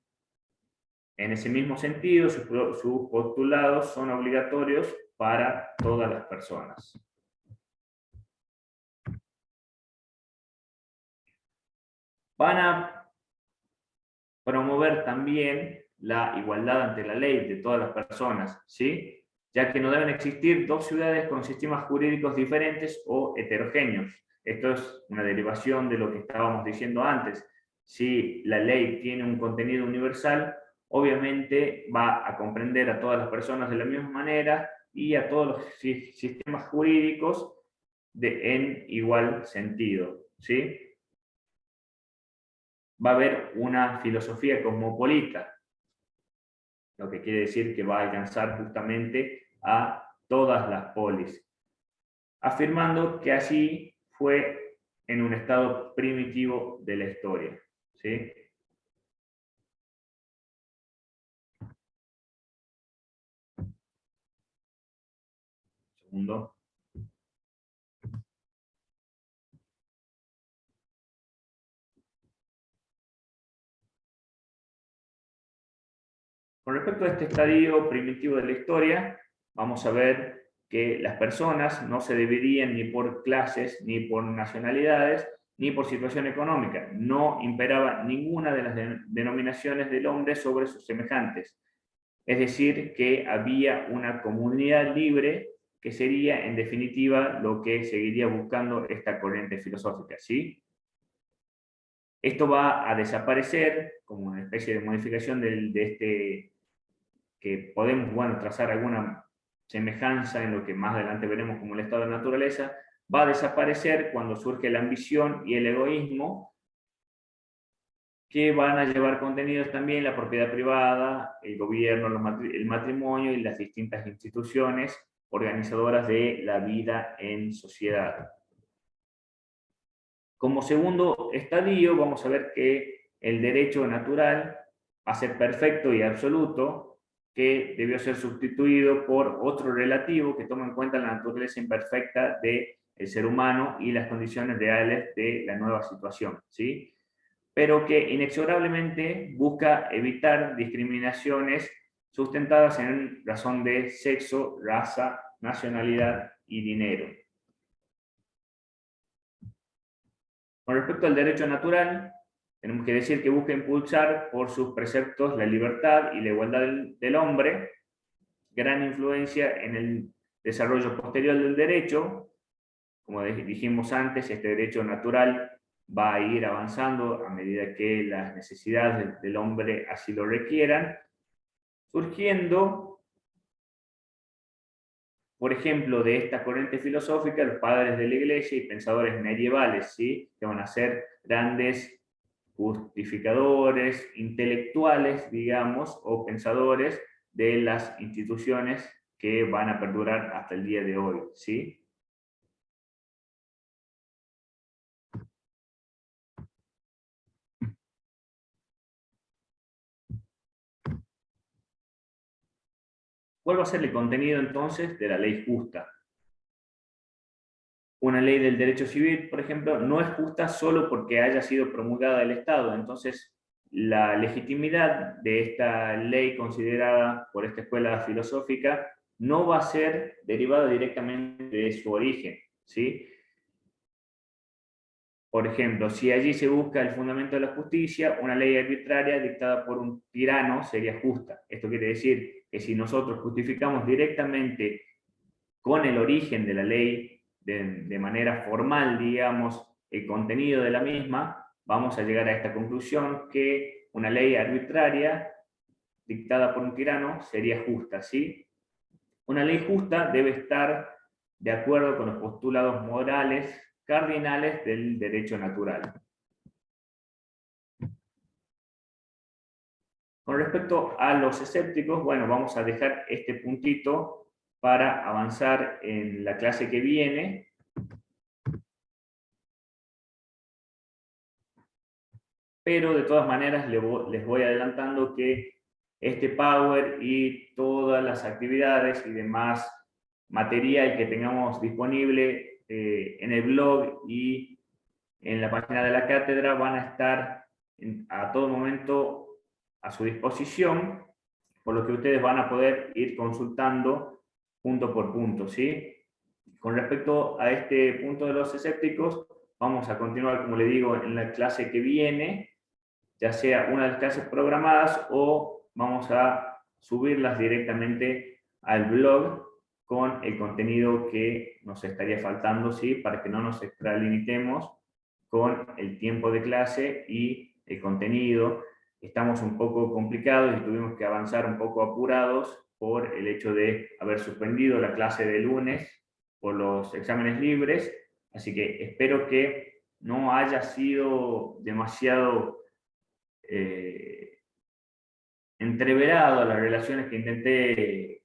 ese mismo sentido, sus postulados son obligatorios para todas las personas. Van a promover también la igualdad ante la ley de todas las personas, ¿sí? Ya que no deben existir dos ciudades con sistemas jurídicos diferentes o heterogéneos. Esto es una derivación de lo que estábamos diciendo antes. Si la ley tiene un contenido universal, obviamente va a comprender a todas las personas de la misma manera y a todos los sistemas jurídicos en igual sentido, ¿sí? Va a haber una filosofía cosmopolita, lo que quiere decir que va a alcanzar justamente a todas las polis, afirmando que así fue en un estado primitivo de la historia, ¿sí? Segundo. Con respecto a este estadio primitivo de la historia, vamos a ver que las personas no se dividían ni por clases, ni por nacionalidades, ni por situación económica. No imperaba ninguna de las denominaciones del hombre sobre sus semejantes. Es decir, que había una comunidad libre que sería, en definitiva, lo que seguiría buscando esta corriente filosófica, ¿sí? Esto va a desaparecer como una especie de modificación de este, que podemos, bueno, trazar alguna semejanza en lo que más adelante veremos como el estado de naturaleza, va a desaparecer cuando surge la ambición y el egoísmo, que van a llevar contenidos también la propiedad privada, el gobierno, el matrimonio y las distintas instituciones organizadoras de la vida en sociedad. Como segundo estadio, vamos a ver que el derecho natural, a ser perfecto y absoluto, que debió ser sustituido por otro relativo que toma en cuenta la naturaleza imperfecta del ser humano y las condiciones reales de la nueva situación, ¿sí? Pero que inexorablemente busca evitar discriminaciones sustentadas en razón de sexo, raza, nacionalidad y dinero. Con respecto al derecho natural, tenemos que decir que busca impulsar por sus preceptos la libertad y la igualdad del hombre, gran influencia en el desarrollo posterior del derecho. Como dijimos antes, este derecho natural va a ir avanzando a medida que las necesidades del hombre así lo requieran, surgiendo, por ejemplo, de esta corriente filosófica, los padres de la Iglesia y pensadores medievales, ¿sí? Que van a ser grandes justificadores, intelectuales, digamos, o pensadores de las instituciones que van a perdurar hasta el día de hoy, ¿sí? ¿Cuál va a ser el contenido entonces de la ley justa? Una ley del derecho civil, por ejemplo, no es justa solo porque haya sido promulgada del Estado. Entonces, la legitimidad de esta ley considerada por esta escuela filosófica no va a ser derivada directamente de su origen, ¿sí? Por ejemplo, si allí se busca el fundamento de la justicia, una ley arbitraria dictada por un tirano sería justa. Esto quiere decir que si nosotros justificamos directamente con el origen de la ley, de manera formal, digamos, el contenido de la misma, vamos a llegar a esta conclusión que una ley arbitraria dictada por un tirano sería justa, ¿sí? Una ley justa debe estar de acuerdo con los postulados morales cardinales del derecho natural. Con respecto a los escépticos, bueno, vamos a dejar este puntito para avanzar en la clase que viene. Pero de todas maneras les voy adelantando que este Power y todas las actividades y demás material que tengamos disponible en el blog y en la página de la cátedra van a estar a todo momento a su disposición, por lo que ustedes van a poder ir consultando punto por punto, ¿sí? Con respecto a este punto de los escépticos, vamos a continuar, como le digo, en la clase que viene, ya sea una de las clases programadas o vamos a subirlas directamente al blog con el contenido que nos estaría faltando, ¿sí? Para que no nos extralimitemos con el tiempo de clase y el contenido. Estamos un poco complicados y tuvimos que avanzar un poco apurados por el hecho de haber suspendido la clase de lunes por los exámenes libres, así que espero que no haya sido demasiado entreverado las relaciones que intenté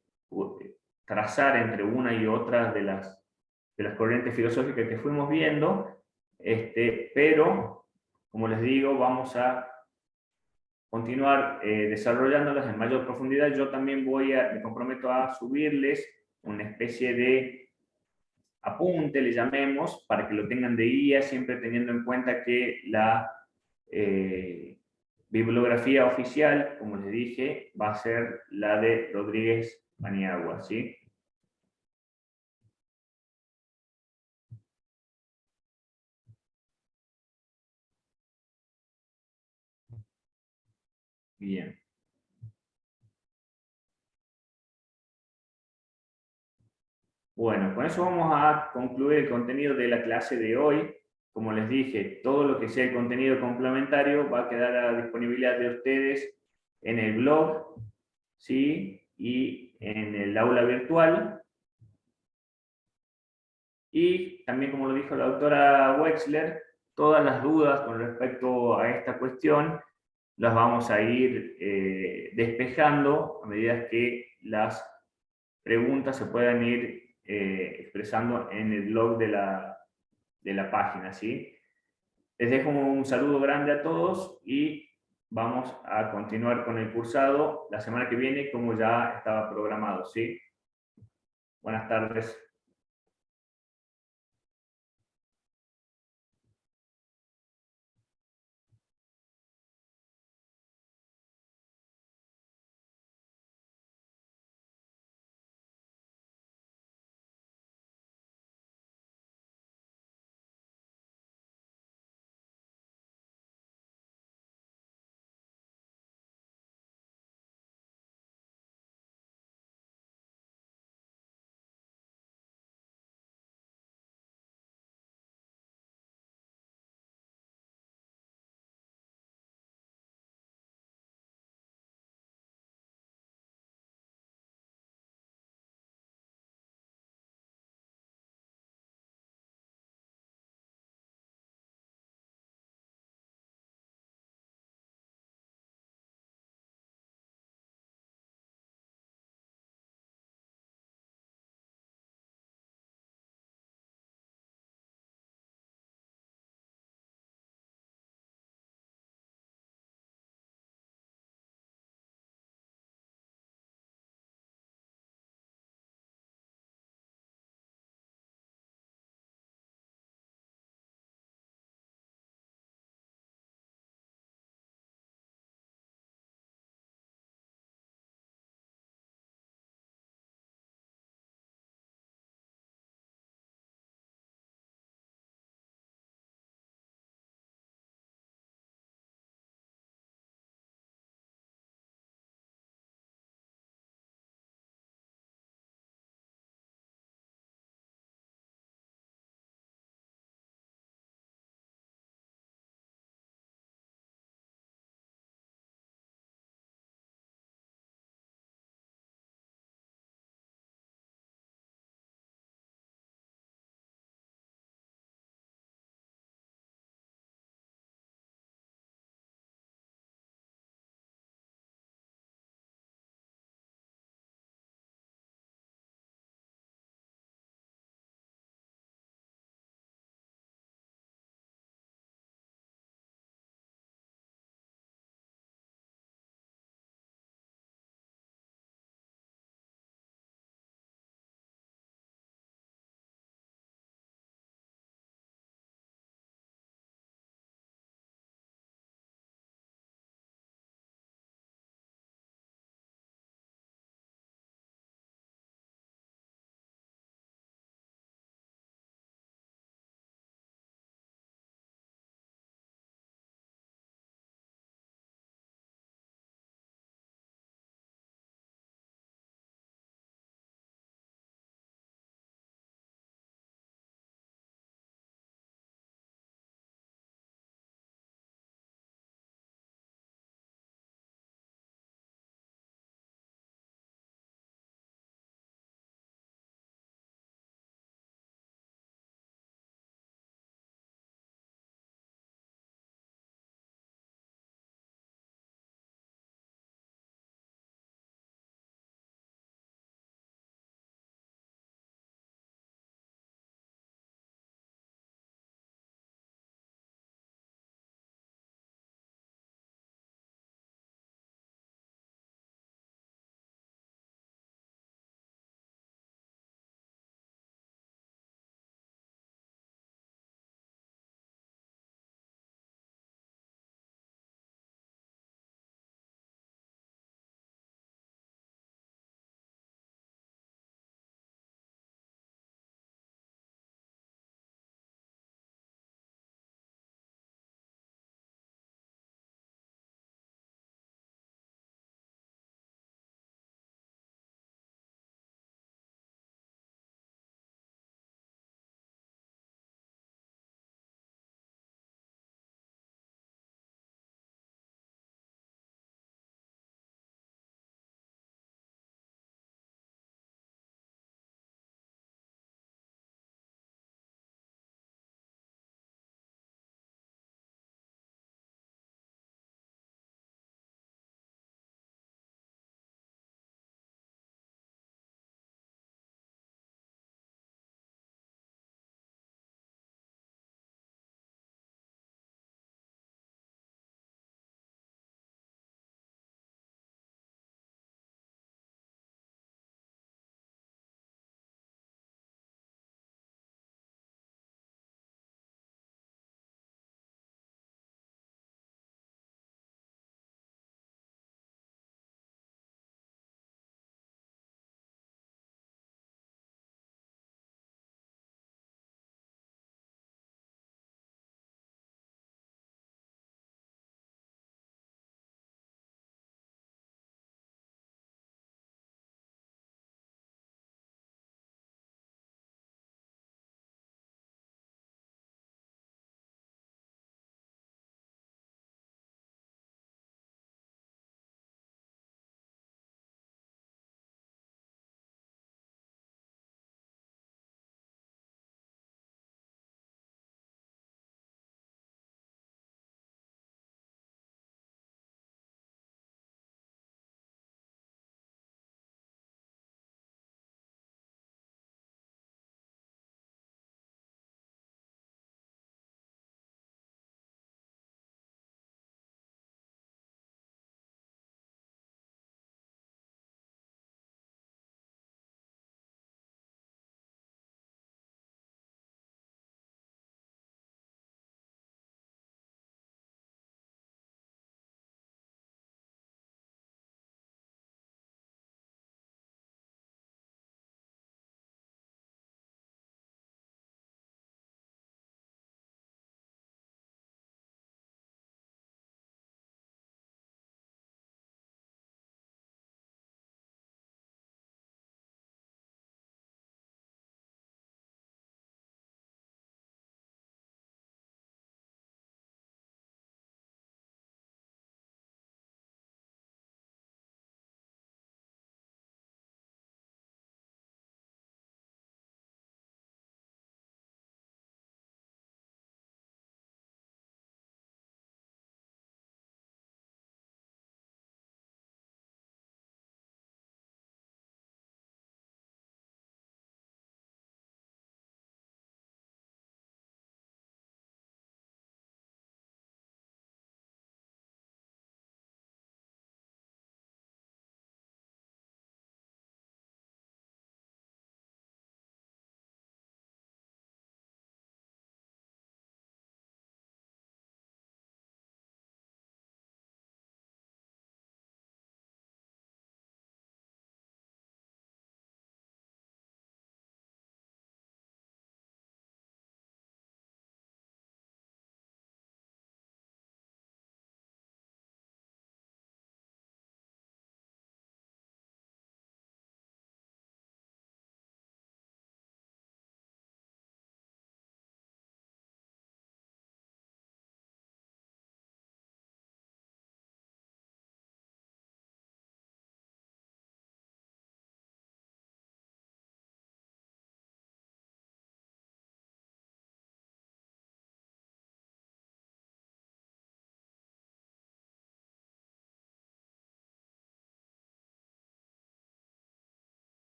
trazar entre una y otra de las corrientes filosóficas que fuimos viendo, pero, como les digo, vamos a continuar desarrollándolas en mayor profundidad. Yo también me comprometo a subirles una especie de apunte, le llamemos, para que lo tengan de guía, siempre teniendo en cuenta que la bibliografía oficial, como les dije, va a ser la de Rodríguez Paniagua, ¿sí? Bien. Bueno, con eso vamos a concluir el contenido de la clase de hoy. Como les dije, todo lo que sea el contenido complementario va a quedar a disponibilidad de ustedes en el blog, ¿sí? Y en el aula virtual. Y también, como lo dijo la doctora Wexler, todas las dudas con respecto a esta cuestión las vamos a ir despejando a medida que las preguntas se puedan ir expresando en el blog de la página, ¿sí? Les dejo un saludo grande a todos y vamos a continuar con el cursado la semana que viene como ya estaba programado, ¿sí? Buenas tardes.